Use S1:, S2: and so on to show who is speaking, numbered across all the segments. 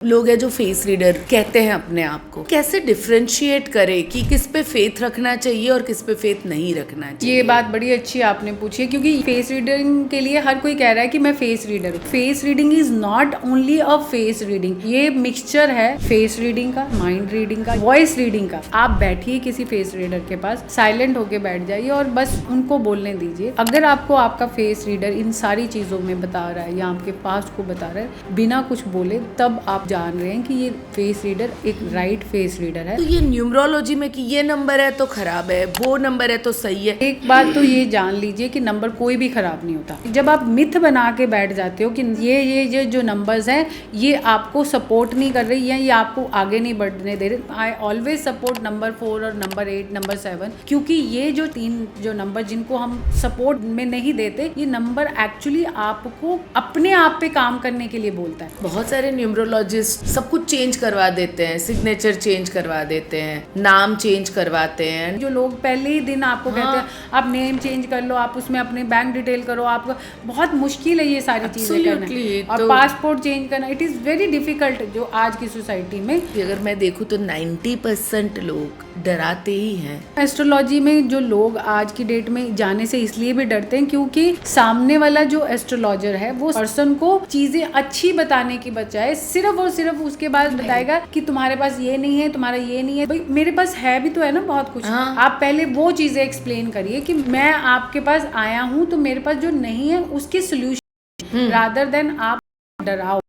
S1: लोग हैं जो फेस रीडर कहते हैं अपने आप को, कैसे डिफरेंशिएट करें कि किस पे फेथ रखना चाहिए और किस पे फेथ नहीं रखना चाहिए?
S2: ये बात बड़ी अच्छी आपने पूछी है, क्योंकि फेस रीडिंग के लिए हर कोई कह रहा है कि मैं फेस रीडर हूँ। Face reading is not only a face reading, ये मिक्सचर है फेस रीडिंग का, माइंड रीडिंग का, वॉइस रीडिंग का। आप बैठिए किसी फेस रीडर के पास, साइलेंट होके बैठ जाइए और बस उनको बोलने दीजिए। अगर आपको आपका फेस रीडर इन सारी चीजों में बता रहा है या आपके पास्ट को बता रहा है बिना कुछ बोले, तब आप जान रहे हैं कि ये फेस रीडर एक राइट फेस रीडर है।
S1: तो ये न्यूमरोलॉजी में कि ये नंबर है तो खराब है, वो नंबर है तो सही है।
S2: एक बात तो ये जान लीजिए कि नंबर कोई भी खराब नहीं होता। जब आप मिथ बना के बैठ जाते हो कि ये जो नंबर्स हैं ये आपको सपोर्ट नहीं कर रही है, ये आपको आगे नहीं बढ़ने दे रहे। आई ऑलवेज सपोर्ट नंबर 4 और नंबर 8, नंबर 7, क्योंकि ये जो 3 जो नंबर जिनको हम सपोर्ट में नहीं देते, ये नंबर एक्चुअली आपको अपने आप पे काम करने के लिए बोलता है।
S1: बहुत सारे न्यूमरोलॉजिस्ट सब कुछ चेंज करवा देते हैं, सिग्नेचर चेंज करवा देते हैं, नाम चेंज करवाते हैं।
S2: जो लोग पहले ही दिन आपको कहते हैं आप नेम चेंज कर लो, आप उसमें अपने बैंक डिटेल करो, आपको बहुत मुश्किल है ये सारी चीजें करना। और पासपोर्ट चेंज करना, इट इज वेरी डिफिकल्ट जो आज की सोसाइटी में।
S1: अगर मैं देखूँ तो 90% लोग डराते ही हैं।
S2: एस्ट्रोलॉजी में जो लोग आज की डेट में जाने से इसलिए भी डरते हैं क्योंकि सामने वाला जो एस्ट्रोलॉजर है वो पर्सन को चीजें अच्छी बताने की बजाय सिर्फ और सिर्फ उसके बाद बताएगा कि तुम्हारे पास ये नहीं है, तुम्हारा ये नहीं है। भाई मेरे पास है भी तो है ना बहुत कुछ। आप पहले वो चीजें एक्सप्लेन करिए कि मैं आपके पास आया हूँ तो मेरे पास जो नहीं है उसके सोल्यूशन, रादर देन आप डराओ।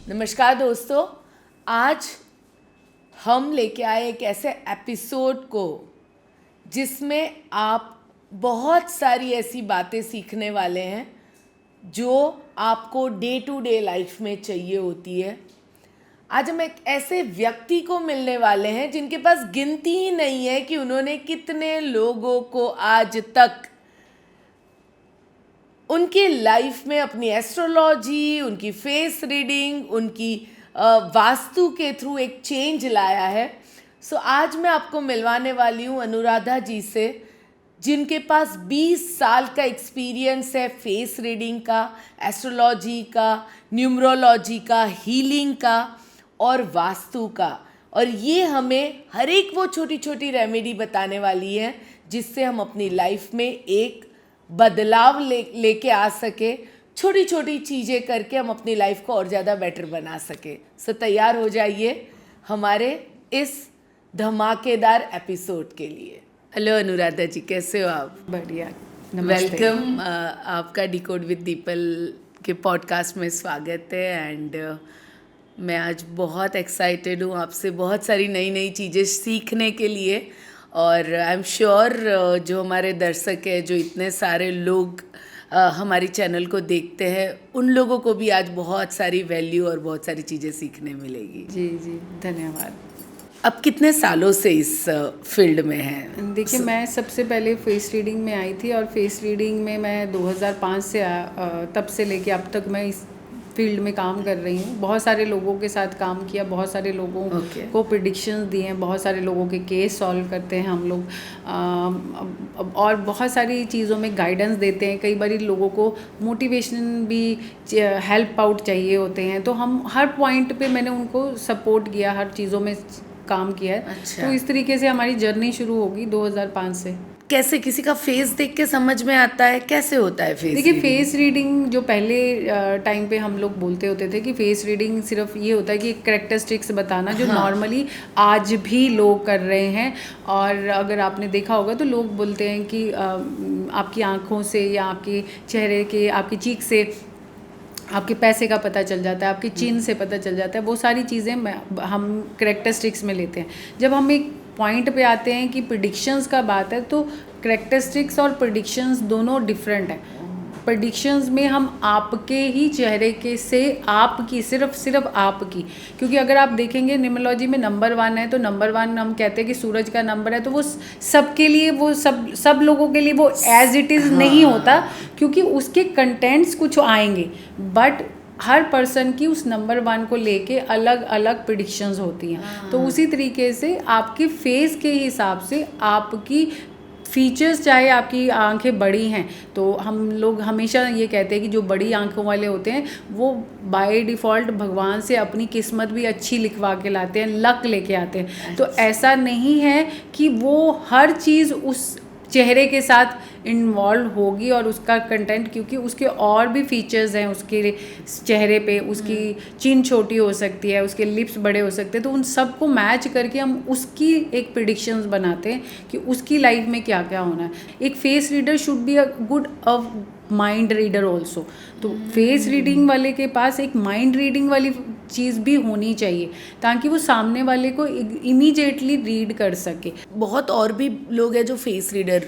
S1: नमस्कार दोस्तों, आज हम लेके आए एक ऐसे एपिसोड को जिसमें आप बहुत सारी ऐसी बातें सीखने वाले हैं जो आपको डे टू डे लाइफ में चाहिए होती है। आज हम एक ऐसे व्यक्ति को मिलने वाले हैं जिनके पास गिनती ही नहीं है कि उन्होंने कितने लोगों को आज तक उनकी लाइफ में अपनी एस्ट्रोलॉजी, उनकी फेस रीडिंग, उनकी वास्तु के थ्रू एक चेंज लाया है। सो आज मैं आपको मिलवाने वाली हूँ अनुराधा जी से, जिनके पास 20 साल का एक्सपीरियंस है फेस रीडिंग का, एस्ट्रोलॉजी का, न्यूमरोलॉजी का, हीलिंग का और वास्तु का। और ये हमें हर एक वो छोटी छोटी रेमेडी बताने वाली है जिससे हम अपनी लाइफ में एक बदलाव लेके आ सके। छोटी छोटी चीज़ें करके हम अपनी लाइफ को और ज़्यादा बेटर बना सके। सो तैयार हो जाइए हमारे इस धमाकेदार एपिसोड के लिए। हेलो अनुराधा जी, कैसे हो आप?
S2: बढ़िया,
S1: वेलकम। आपका डिकोड विद दीपल के पॉडकास्ट में स्वागत है। एंड मैं आज बहुत एक्साइटेड हूँ आपसे बहुत सारी नई नई चीज़ें सीखने के लिए। और आई एम श्योर जो हमारे दर्शक है, जो इतने सारे लोग हमारी चैनल को देखते हैं, उन लोगों को भी आज बहुत सारी वैल्यू और बहुत सारी चीज़ें सीखने मिलेगी।
S2: जी जी, धन्यवाद।
S1: अब कितने सालों से इस फील्ड में हैं?
S2: देखिए, मैं सबसे पहले फेस रीडिंग में आई थी और फेस रीडिंग में मैं 2005 से तब से लेके अब तक मैं इस फील्ड में काम कर रही हूँ। बहुत सारे लोगों के साथ काम किया, बहुत सारे लोगों को प्रेडिक्शंस दिए हैं, बहुत सारे लोगों के केस सॉल्व करते हैं हम लोग, और बहुत सारी चीज़ों में गाइडेंस देते हैं। कई बार लोगों को मोटिवेशन भी, हेल्प आउट चाहिए होते हैं, तो हम हर पॉइंट पे मैंने उनको सपोर्ट किया, हर चीज़ों में काम किया है।
S1: अच्छा।
S2: तो इस तरीके से हमारी जर्नी शुरू होगी 2005 से।
S1: कैसे किसी का फेस देख के समझ में आता है, कैसे होता है फेस?
S2: देखिए, फेस रीडिंग जो पहले टाइम पे हम लोग बोलते होते थे कि फेस रीडिंग सिर्फ ये होता है कि कैरेक्टरिस्टिक्स बताना, जो नॉर्मली आज भी लोग कर रहे हैं। और अगर आपने देखा होगा तो लोग बोलते हैं कि आपकी आँखों से या आपके चेहरे के, आपकी चीक से आपके पैसे का पता चल जाता है, आपकी चिन्ह से पता चल जाता है। वो सारी चीज़ें हम कैरेक्टरिस्टिक्स में लेते हैं। जब हम एक पॉइंट पे आते हैं कि प्रेडिक्शंस का बात है, तो कैरेक्टरिस्टिक्स और प्रेडिक्शंस दोनों डिफरेंट हैं। प्रेडिक्शंस में हम आपके ही चेहरे के से आपकी सिर्फ आपकी, क्योंकि अगर आप देखेंगे न्यूमरोलॉजी में नंबर 1 है तो नंबर 1 हम कहते हैं कि सूरज का नंबर है, तो वो सबके लिए, वो सब लोगों के लिए वो एज इट इज़ नहीं होता, क्योंकि उसके कंटेंट्स कुछ आएंगे, बट हर पर्सन की उस नंबर 1 को लेके अलग अलग प्रेडिक्शंस होती हैं। तो उसी तरीके से आपके फेस के हिसाब से आपकी फीचर्स, चाहे आपकी आंखें बड़ी हैं तो हम लोग हमेशा ये कहते हैं कि जो बड़ी आंखों वाले होते हैं वो बाय डिफ़ॉल्ट भगवान से अपनी किस्मत भी अच्छी लिखवा के लाते हैं, लक लेके आते हैं। तो ऐसा नहीं है कि वो हर चीज़ उस चेहरे के साथ इन्वॉल्व होगी और उसका कंटेंट, क्योंकि उसके और भी फीचर्स हैं उसके चेहरे पे, उसकी चिन छोटी हो सकती है, उसके लिप्स बड़े हो सकते हैं, तो उन सब को मैच करके हम उसकी एक प्रिडिक्शंस बनाते हैं कि उसकी लाइफ में क्या क्या होना है। एक face reader should be a good mind reader also. तो फेस रीडिंग वाले के पास एक माइंड रीडिंग वाली चीज़ भी होनी चाहिए ताकि वो सामने वाले को इमीडिएटली रीड कर सके।
S1: बहुत और भी लोग हैं जो फेस रीडर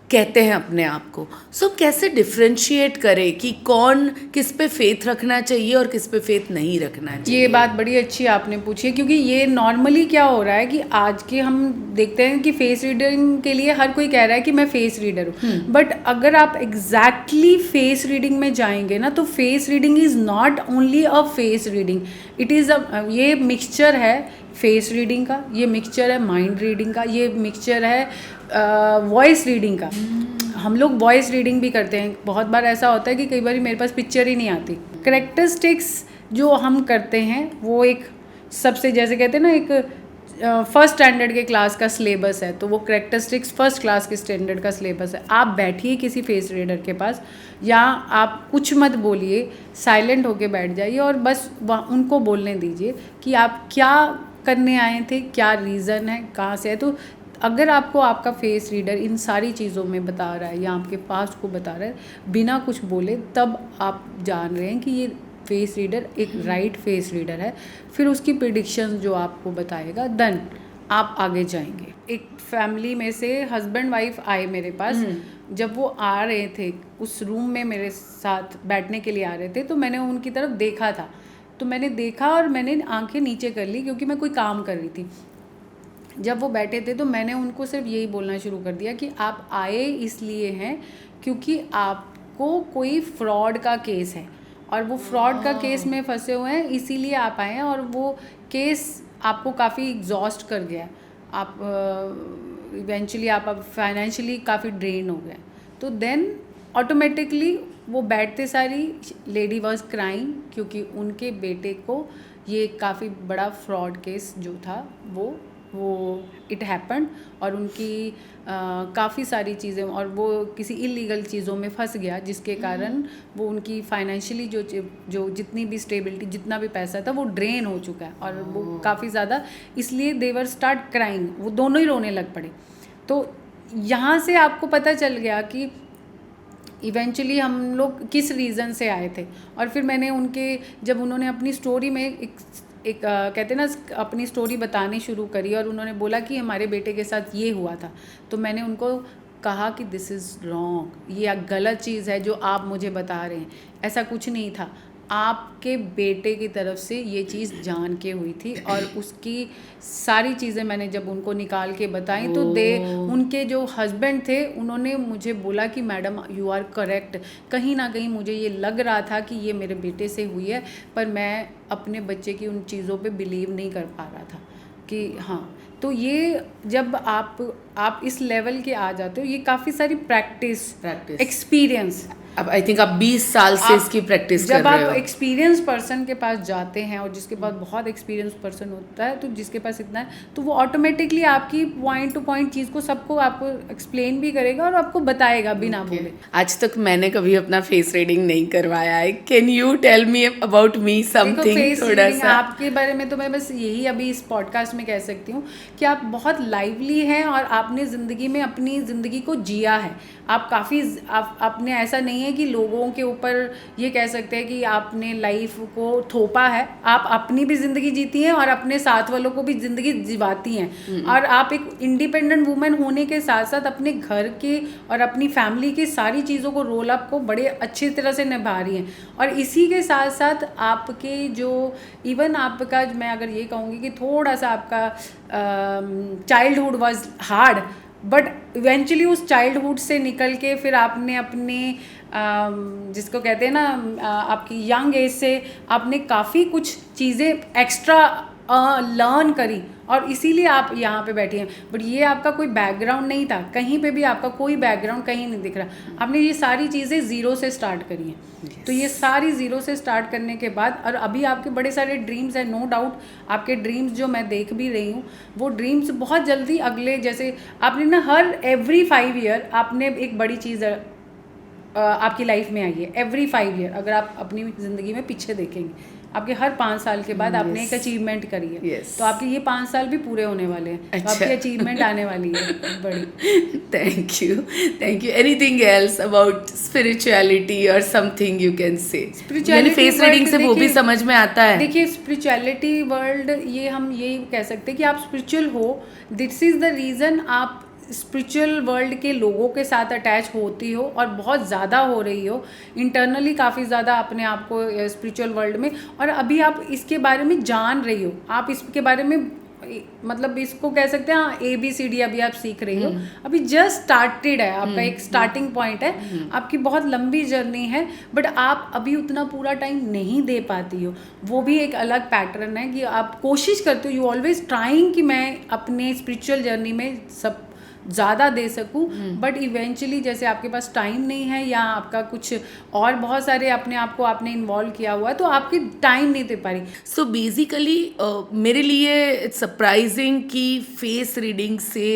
S1: कहते हैं अपने आप को। सो कैसे डिफ्रेंशिएट करें कि कौन किस पे फेथ रखना चाहिए और किस पे फेथ नहीं रखना चाहिए?
S2: ये बात बड़ी अच्छी आपने पूछी है, क्योंकि ये नॉर्मली क्या हो रहा है कि आज के हम देखते हैं कि फेस रीडिंग के लिए हर कोई कह रहा है कि मैं फेस रीडर हूँ, बट अगर आप एग्जैक्टली फेस रीडिंग में जाएंगे ना तो face reading is not only a face reading, it is a, ये मिक्सचर है फेस रीडिंग का, ये मिक्सचर है माइंड रीडिंग का, ये मिक्सचर है वॉइस रीडिंग का। हम लोग वॉइस रीडिंग भी करते हैं। बहुत बार ऐसा होता है कि कई बार मेरे पास पिक्चर ही नहीं आती। करेक्टरिस्टिक्स जो हम करते हैं वो एक सबसे, जैसे कहते हैं ना, एक फर्स्ट स्टैंडर्ड के क्लास का सिलेबस है, तो वो करेक्टरिस्टिक्स फर्स्ट क्लास के स्टैंडर्ड का सिलेबस है। आप बैठिए किसी फेस रीडर के पास, या आप कुछ मत बोलिए, साइलेंट होके बैठ जाइए और बस उनको बोलने दीजिए कि आप क्या करने आए थे, क्या रीज़न है, कहाँ से है। तो अगर आपको आपका फेस रीडर इन सारी चीज़ों में बता रहा है या आपके पास्ट को बता रहा है बिना कुछ बोले, तब आप जान रहे हैं कि ये फेस रीडर एक राइट फेस रीडर है। फिर उसकी प्रिडिक्शन जो आपको बताएगा, देन आप आगे जाएंगे। एक फैमिली में से हस्बैंड वाइफ आए मेरे पास। जब वो आ रहे थे उस रूम में मेरे साथ बैठने के लिए आ रहे थे, तो मैंने उनकी तरफ देखा था, तो मैंने देखा और मैंने आंखें नीचे कर ली क्योंकि मैं कोई काम कर रही थी। जब वो बैठे थे तो मैंने उनको सिर्फ यही बोलना शुरू कर दिया कि आप आए इसलिए हैं क्योंकि आपको कोई फ्रॉड का केस है और वो फ्रॉड का केस में फंसे हुए हैं, इसीलिए आप आए हैं, और वो केस आपको काफ़ी एग्जॉस्ट कर गया, आप इवेंचुअली आप फाइनेंशियली काफ़ी ड्रेन हो गए। तो देन ऑटोमेटिकली वो बैठते सारी लेडी वॉज क्राइंग क्योंकि उनके बेटे को ये काफ़ी बड़ा फ्रॉड केस जो था वो इट हैपन, और उनकी काफ़ी सारी चीज़ें, और वो किसी इलीगल चीज़ों में फंस गया जिसके कारण वो उनकी फाइनेंशियली जो जितनी भी स्टेबिलिटी, जितना भी पैसा था वो ड्रेन हो चुका है, और वो काफ़ी ज़्यादा, इसलिए देवर स्टार्ट क्राइंग, वो दोनों ही रोने लग पड़े। तो यहाँ से आपको पता चल गया कि इवेंचुअली हम लोग किस रीज़न से आए थे। और फिर मैंने उनके, जब उन्होंने अपनी स्टोरी में एक कहते हैं ना, अपनी स्टोरी बतानी शुरू करी और उन्होंने बोला कि हमारे बेटे के साथ ये हुआ था, तो मैंने उनको कहा कि दिस इज़ रॉन्ग, ये गलत चीज़ है जो आप मुझे बता रहे हैं, ऐसा कुछ नहीं था, आपके बेटे की तरफ से ये चीज़ जान के हुई थी। और उसकी सारी चीज़ें मैंने जब उनको निकाल के बताई तो उनके जो हस्बैंड थे उन्होंने मुझे बोला कि मैडम यू आर करेक्ट, कहीं ना कहीं मुझे ये लग रहा था कि ये मेरे बेटे से हुई है, पर मैं अपने बच्चे की उन चीज़ों पे बिलीव नहीं कर पा रहा था कि हाँ। तो ये जब आप इस लेवल के आ जाते हो, ये काफ़ी सारी प्रैक्टिस एक्सपीरियंस,
S1: अब आई थिंक आप 20 साल से इसकी प्रैक्टिस कर रहे हो।
S2: जब आप एक्सपीरियंस पर्सन के पास जाते हैं और जिसके पास बहुत एक्सपीरियंस पर्सन होता है, तो जिसके पास इतना है, तो वो ऑटोमेटिकली आपकी पॉइंट टू पॉइंट चीज़ को सबको आपको एक्सप्लेन भी करेगा और आपको बताएगा बिना बोले।
S1: आज तक मैंने कभी अपना फेस रीडिंग नहीं करवाया है। Can you tell me about me something थोड़ा सा?
S2: आपके बारे में तो मैं बस यही अभी इस पॉडकास्ट में कह सकती हूँ कि आप बहुत लाइवली हैं और आपने ज़िंदगी में अपनी ज़िंदगी को जिया है। आप काफ़ी आपने ऐसा नहीं है कि लोगों के ऊपर ये कह सकते हैं कि आपने लाइफ को थोपा है, आप अपनी भी ज़िंदगी जीती हैं और अपने साथ वालों को भी ज़िंदगी जिवाती हैं। और आप एक इंडिपेंडेंट वुमेन होने के साथ साथ अपने घर के और अपनी फैमिली की सारी चीज़ों को, रोल अप को बड़े अच्छी तरह से निभा रही हैं। और इसी के साथ साथ आपके जो इवन आपका, मैं अगर ये कहूँगी कि थोड़ा सा आपका childhood was hard, but eventually उस चाइल्डहुड से निकल के फिर आपने अपने जिसको कहते हैं ना, आपकी यंग एज से आपने काफ़ी कुछ चीज़ें एक्स्ट्रा लर्न करी और इसीलिए आप यहाँ पे बैठी हैं। बट ये आपका कोई बैकग्राउंड नहीं था, कहीं पे भी आपका कोई बैकग्राउंड कहीं नहीं दिख रहा। आपने ये सारी चीज़ें ज़ीरो से स्टार्ट करी हैं। तो ये सारी ज़ीरो से स्टार्ट करने के बाद, और अभी आपके बड़े सारे ड्रीम्स हैं, नो डाउट आपके ड्रीम्स जो मैं देख भी रही हूँ, वो ड्रीम्स बहुत जल्दी अगले, जैसे आपने ना हर एवरी 5 ईयर आपने एक बड़ी चीज़ आपकी लाइफ में आई है। एवरी 5 ईयर अगर आप अपनी ज़िंदगी में पीछे देखेंगे, आपके हर 5 साल के बाद आपने एक अचीवमेंट करी है। तो आपके ये 5 साल भी पूरे होने वाले हैं। तो आपकी अचीवमेंट आने वाली है बड़ी।
S1: Thank you, thank you. Anything else about spirituality और समथिंग यू कैन से? यानी फेस रीडिंग से वो भी समझ में आता है।
S2: देखिए स्पिरिचुअलिटी वर्ल्ड, ये हम यही कह सकते हैं कि आप स्पिरिचुअल हो, दिस इज़ द रीज़न आप स्पिरिचुअल वर्ल्ड के लोगों के साथ अटैच होती हो और बहुत ज़्यादा हो रही हो इंटरनली, काफ़ी ज़्यादा अपने आप को स्पिरिचुअल वर्ल्ड में, और अभी आप इसके बारे में जान रही हो, आप इसके बारे में मतलब इसको कह सकते हैं हाँ ABCD अभी आप सीख रही हो, अभी जस्ट स्टार्टेड है आपका, एक स्टार्टिंग पॉइंट है, आपकी बहुत लंबी जर्नी है, बट आप अभी उतना पूरा टाइम नहीं दे पाती हो। वो भी एक अलग पैटर्न है कि आप कोशिश करते हो, यू ऑलवेज ट्राइंग कि मैं अपने स्पिरिचुअल जर्नी में सब ज़्यादा दे सकूं, बट इवेंचुअली जैसे आपके पास टाइम नहीं है या आपका कुछ और बहुत सारे अपने आप को आपने इन्वॉल्व किया हुआ है, तो आपकी टाइम नहीं दे पा रही।
S1: सो बेसिकली मेरे लिए इट्स सरप्राइजिंग कि फेस रीडिंग से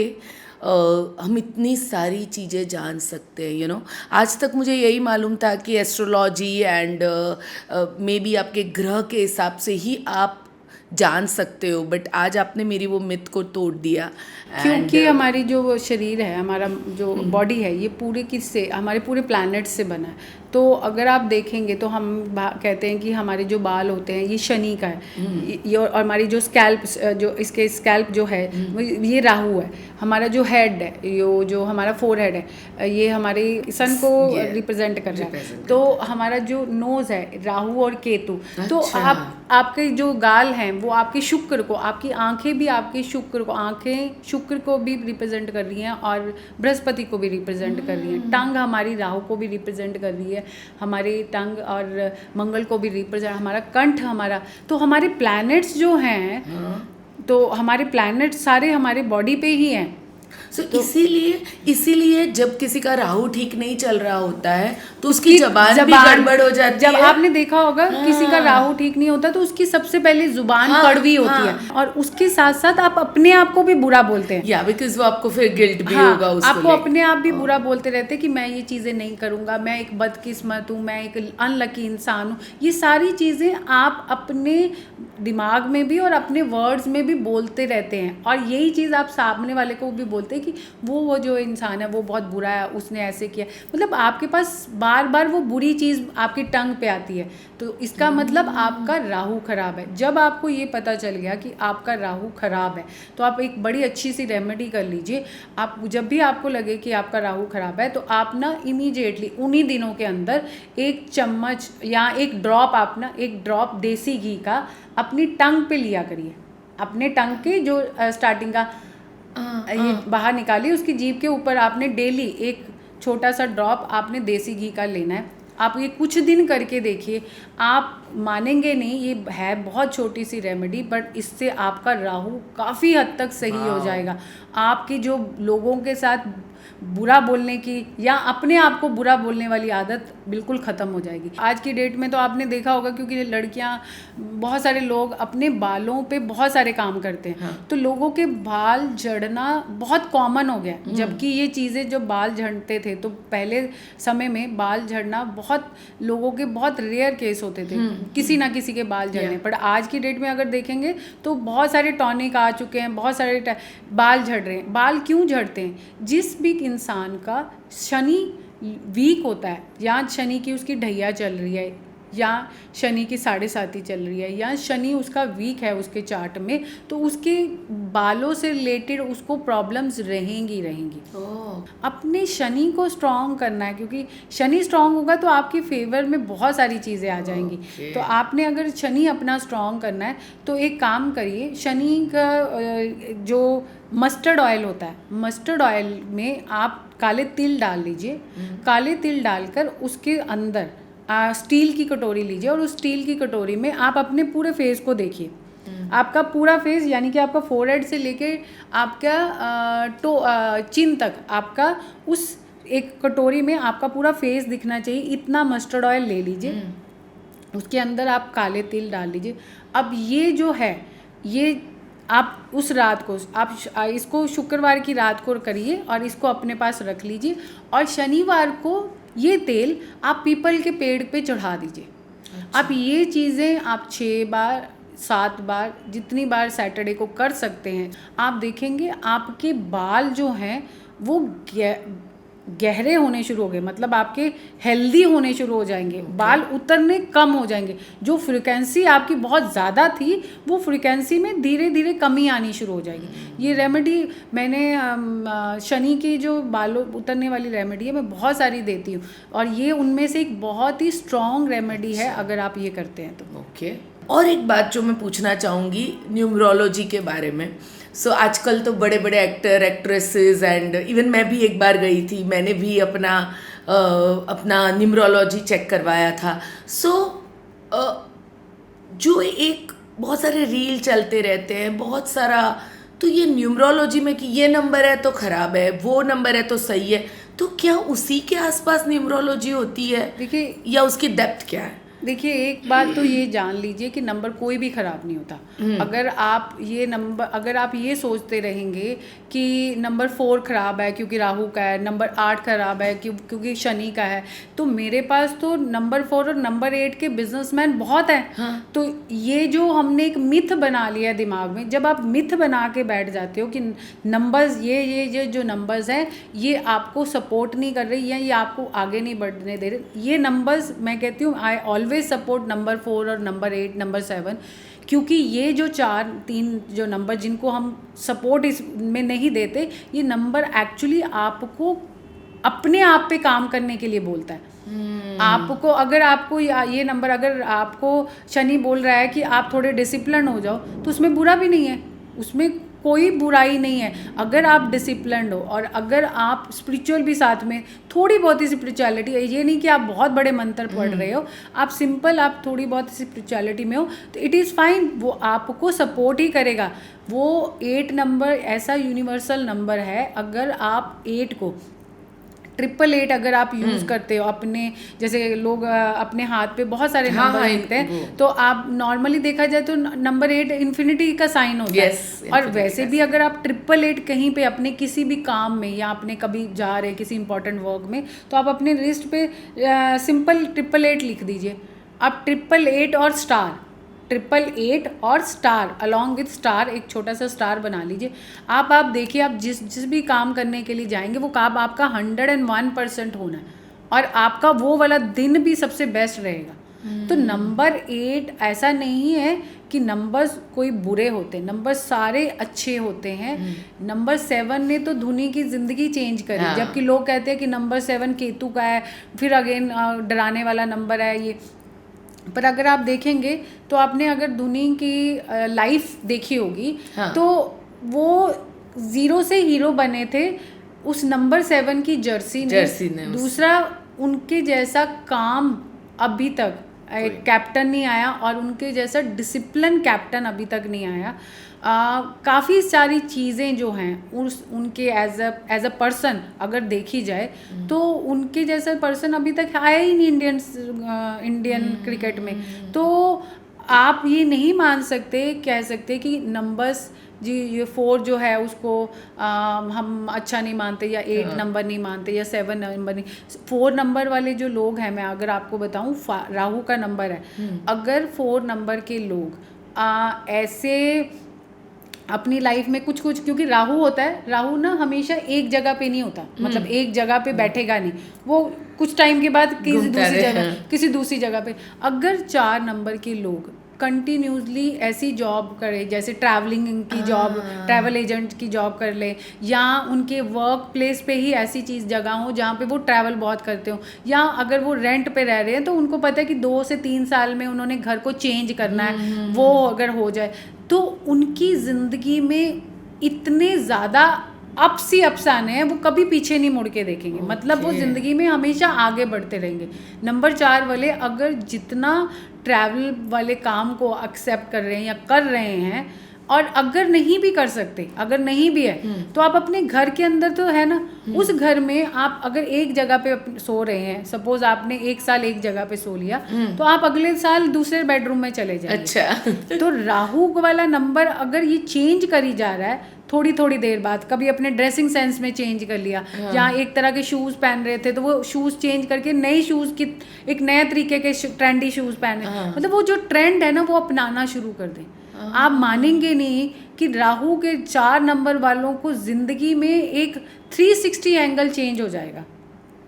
S1: हम इतनी सारी चीज़ें जान सकते हैं, यू नो। आज तक मुझे यही मालूम था कि एस्ट्रोलॉजी एंड मे बी आपके ग्रह के हिसाब से ही आप जान सकते हो, बट आज आपने मेरी वो मिथ को तोड़ दिया।
S2: क्योंकि हमारी जो शरीर है, हमारा जो बॉडी है, ये पूरे किससे, हमारे पूरे प्लैनेट से बना है। तो अगर आप देखेंगे तो हम कहते हैं कि हमारे जो बाल होते हैं ये शनि का है, ये और हमारी जो स्कैल्प, जो इसके स्कैल्प जो है ये राहु है। हमारा जो हेड है, यो जो हमारा फोरहेड है, ये हमारे सन को रिप्रेजेंट कर रहा है। तो हमारा जो नोज़ है राहु और केतु। तो आपके जो गाल हैं वो आपके शुक्र को, आपकी आंखें भी आपके शुक्र को, आंखें शुक्र को भी रिप्रेजेंट कर रही हैं और बृहस्पति को भी रिप्रेजेंट कर रही हैं। टंग हमारी राहु को भी रिप्रेजेंट कर रही है, हमारी टंग और मंगल को भी रिप्रेजेंट, हमारा कंठ हमारा। तो हमारे प्लैनेट्स जो हैं, तो हमारे प्लैनेट्स सारे हमारे बॉडी पे ही हैं।
S1: तो इसीलिए जब किसी का राहु ठीक नहीं चल रहा होता है तो उसकी जबान भी गड़बड़ हो जाती है।
S2: जब आपने देखा होगा किसी का राहु ठीक नहीं होता तो उसकी सबसे पहले जुबान कड़वी होती है, और उसके साथ साथ आप अपने आप को भी बुरा बोलते हैं,
S1: या बिकॉज वो आपको फिर गिल्ट भी होगा उसको
S2: आपको अपने आप भी बुरा बोलते रहते हैं कि मैं ये चीज़ें नहीं करूँगा, मैं एक बदकिस्मत हूँ, मैं एक अनलकी इंसान हूँ। ये सारी चीज़ें आप अपने दिमाग में भी और अपने वर्ड्स में भी बोलते रहते हैं, और यही चीज़ आप सामने वाले को भी बोलते हैं कि वो जो इंसान है वो बहुत बुरा है, उसने ऐसे किया। मतलब आपके पास बार बार वो बुरी चीज़ आपकी टंग पे आती है, तो इसका मतलब आपका राहु खराब है। जब आपको ये पता चल गया कि आपका राहु खराब है तो आप एक बड़ी अच्छी सी रेमेडी कर लीजिए। आप जब भी आपको लगे कि आपका राहु खराब है तो आप ना इमीडिएटली उन्हीं दिनों के अंदर 1 चम्मच या 1 ड्रॉप, आप ना 1 ड्रॉप देसी घी का अपनी टंग पे लिया करिए। अपने टंग के जो स्टार्टिंग का ये बाहर निकालिए, उसकी जीभ के ऊपर आपने डेली 1 छोटा सा ड्रॉप आपने देसी घी का लेना है। आप ये कुछ दिन करके देखिए, आप मानेंगे नहीं, ये है बहुत छोटी सी रेमेडी, बट इससे आपका राहु काफ़ी हद तक सही हो जाएगा। आपकी जो लोगों के साथ बुरा बोलने की या अपने आप को बुरा बोलने वाली आदत बिल्कुल ख़त्म हो जाएगी। आज की डेट में तो आपने देखा होगा, क्योंकि लड़कियां, बहुत सारे लोग अपने बालों पे बहुत सारे काम करते हैं, तो लोगों के बाल झड़ना बहुत कॉमन हो गया। जबकि ये चीज़ें जब बाल झड़ते थे तो पहले समय में बाल झड़ना बहुत लोगों के बहुत रेयर केस होते थे, किसी ना किसी के बाल झड़ने। पर आज की डेट में अगर देखेंगे तो बहुत सारे टॉनिक आ चुके हैं, बहुत सारे बाल झड़ रहे हैं। बाल क्यों झड़ते हैं? जिस भी इंसान का शनि वीक होता है, या शनि की उसकी ढैया चल रही है, या शनि की 7.5 चल रही है, या शनि उसका वीक है उसके चार्ट में, तो उसके बालों से रिलेटेड उसको प्रॉब्लम्स रहेंगी। अपने शनि को स्ट्रॉन्ग करना है, क्योंकि शनि स्ट्रॉन्ग होगा तो आपके फेवर में बहुत सारी चीज़ें आ जाएंगी। तो आपने अगर शनि अपना स्ट्रॉन्ग करना है तो एक काम करिए, शनि का जो मस्टर्ड ऑयल होता है, मस्टर्ड ऑयल में आप काले तिल डाल लीजिए। काले तिल डालकर उसके अंदर स्टील की कटोरी लीजिए, और उस स्टील की कटोरी में आप अपने पूरे फेस को देखिए। आपका पूरा फेस, यानी कि आपका फोरहेड से लेके आपका चिन तक आपका उस एक कटोरी में आपका पूरा फेस दिखना चाहिए। इतना मस्टर्ड ऑयल ले लीजिए, उसके अंदर आप काले तिल डाल लीजिए। अब ये जो है, ये आप उस रात को आप इसको शुक्रवार की रात को करिए और इसको अपने पास रख लीजिए, और शनिवार को ये तेल आप पीपल के पेड़ पे चढ़ा दीजिए। आप ये चीज़ें आप 6 बार 7 बार जितनी बार सैटरडे को कर सकते हैं, आप देखेंगे आपके बाल जो हैं वो गहरे होने शुरू हो गए, मतलब आपके हेल्दी होने शुरू हो जाएंगे। बाल उतरने कम हो जाएंगे। जो फ्रिक्वेंसी आपकी बहुत ज़्यादा थी वो फ्रिक्वेंसी में धीरे धीरे कमी आनी शुरू हो जाएगी। ये रेमेडी मैंने शनि की जो बालों उतरने वाली रेमेडी है मैं बहुत सारी देती हूँ, और ये उनमें से एक बहुत ही स्ट्रॉन्ग रेमेडी है अगर आप ये करते हैं तो।
S1: ओके। और एक बात जो मैं पूछना चाहूँगी न्यूमरोलॉजी के बारे में। सो आजकल तो बड़े बड़े एक्टर एक्ट्रेसेस एंड इवन मैं भी एक बार गई थी, मैंने भी अपना न्यूमरोलॉजी चेक करवाया था। सो जो एक बहुत सारे रील चलते रहते हैं, बहुत सारा, तो ये न्यूमरोलॉजी में कि ये नंबर है तो ख़राब है, वो नंबर है तो सही है, तो क्या उसी के आसपास न्यूमरोलॉजी होती है?
S2: देखिए,
S1: या उसकी डेप्थ क्या है?
S2: देखिए, एक बात तो ये जान लीजिए कि नंबर कोई भी ख़राब नहीं होता। अगर आप ये सोचते रहेंगे कि नंबर 4 ख़राब है क्योंकि राहु का है, नंबर 8 ख़राब है क्योंकि शनि का है, तो मेरे पास तो नंबर 4 और नंबर 8 के बिजनेसमैन बहुत हैं। हाँ। तो ये जो हमने एक मिथ बना लिया है दिमाग में, जब आप मिथ बना के बैठ जाते हो कि नंबर्स ये जो नंबर्स हैं ये आपको सपोर्ट नहीं कर रही, या ये आपको आगे नहीं बढ़ने दे रहे, ये नंबर्स मैं कहती हूँ आई ऑलवेज सपोर्ट नंबर 4 और नंबर 8 नंबर 7, क्योंकि ये जो 3 जो नंबर जिनको हम सपोर्ट इसमें नहीं देते, ये नंबर एक्चुअली आपको अपने आप पे काम करने के लिए बोलता है। आपको अगर आपको ये नंबर, अगर आपको शनि बोल रहा है कि आप थोड़े डिसिप्लिन हो जाओ, तो उसमें बुरा भी नहीं है, उसमें कोई बुराई नहीं है। अगर आप डिसिप्लिन्ड हो और अगर आप स्पिरिचुअल भी साथ में थोड़ी बहुत ही स्पिरिचुअलिटी, ये नहीं कि आप बहुत बड़े मंत्र पढ़ रहे हो, आप सिंपल आप थोड़ी बहुत स्पिरिचुअलिटी में हो, तो इट इज़ फाइन, वो आपको सपोर्ट ही करेगा। वो 8 नंबर ऐसा यूनिवर्सल नंबर है, अगर आप 8 को 888 अगर आप यूज़ करते हो अपने, जैसे लोग अपने हाथ पे बहुत सारे नंबर लिखते हैं, तो आप नॉर्मली देखा जाए तो नंबर 8 इन्फिनिटी का साइन होता है। और वैसे भी अगर आप 888 कहीं पे अपने किसी भी काम में या अपने कभी जा रहे किसी इंपॉर्टेंट वर्क में, तो आप अपने रिस्ट पे सिंपल 888 लिख दीजिए। आप 888 और स्टार 888 और स्टार अलॉन्ग विथ स्टार, एक छोटा सा स्टार बना लीजिए। आप देखिए, आप जिस भी काम करने के लिए जाएंगे वो काम आपका 101% होना है, और आपका वो वाला दिन भी सबसे बेस्ट रहेगा। तो नंबर 8 ऐसा नहीं है कि नंबर्स कोई बुरे होते, नंबर सारे अच्छे होते हैं। नंबर 7 ने तो धुनी की ज़िंदगी चेंज करी। जबकि लोग कहते हैं कि नंबर 7 केतु का है, फिर अगेन डराने वाला नंबर है ये। पर अगर आप देखेंगे तो आपने अगर धोनी की लाइफ देखी होगी, तो वो 0 से हीरो बने थे उस नंबर 7 की जर्सी ने। दूसरा, उनके जैसा काम अभी तक कैप्टन नहीं आया, और उनके जैसा डिसिप्लिन कैप्टन अभी तक नहीं आया। काफ़ी सारी चीज़ें जो हैं उनके एज अ पर्सन अगर देखी जाए, तो उनके जैसा पर्सन अभी तक आया ही नहीं इंडियन क्रिकेट में। तो आप ये नहीं कह सकते कि नंबर्स जी ये 4 जो है उसको हम अच्छा नहीं मानते, या 8 नंबर नहीं मानते, या 7 नंबर नहीं। 4 नंबर वाले जो लोग हैं, मैं अगर आपको बताऊं, राहु का नंबर है। अगर 4 नंबर के लोग ऐसे अपनी लाइफ में कुछ क्योंकि राहु होता है, राहु ना हमेशा एक जगह पे नहीं होता, मतलब एक जगह पे बैठेगा नहीं, वो कुछ टाइम के बाद किसी दूसरी जगह पे। अगर 4 नंबर के लोग कंटिन्यूसली ऐसी जॉब करे, जैसे ट्रैवलिंग की जॉब, ट्रैवल एजेंट की जॉब कर ले, या उनके वर्क प्लेस पे ही ऐसी चीज़ जगह हो जहाँ पे वो ट्रैवल बहुत करते हो, या अगर वो रेंट पे रह रहे हैं तो उनको पता है कि 2 से 3 साल में उन्होंने घर को चेंज करना है, वो अगर हो जाए तो उनकी ज़िंदगी में इतने ज़्यादा अप्स ही अप्स आने हैं, वो कभी पीछे नहीं मुड़ के देखेंगे। मतलब वो ज़िंदगी में हमेशा आगे बढ़ते रहेंगे। नंबर 4 वाले अगर जितना ट्रैवल वाले काम को एक्सेप्ट कर रहे हैं या कर रहे हैं, और अगर नहीं भी कर सकते, अगर नहीं भी है तो आप अपने घर के अंदर तो है ना, उस घर में आप अगर एक जगह पे सो रहे हैं, सपोज आपने 1 साल एक जगह पे सो लिया, तो आप अगले साल दूसरे बेडरूम में चले जाएंगे।
S1: अच्छा।
S2: तो राहु वाला नंबर अगर ये चेंज करी जा रहा है थोड़ी थोड़ी देर बाद, कभी अपने ड्रेसिंग सेंस में चेंज कर लिया, जहाँ एक तरह के शूज़ पहन रहे थे तो वो शूज़ चेंज करके नए शूज़ की एक नए तरीके के ट्रेंडी शूज़ पहने, मतलब वो जो ट्रेंड है ना वो अपनाना शुरू कर दें। आप मानेंगे नहीं कि राहु के 4 नंबर वालों को जिंदगी में एक 360 एंगल चेंज हो जाएगा।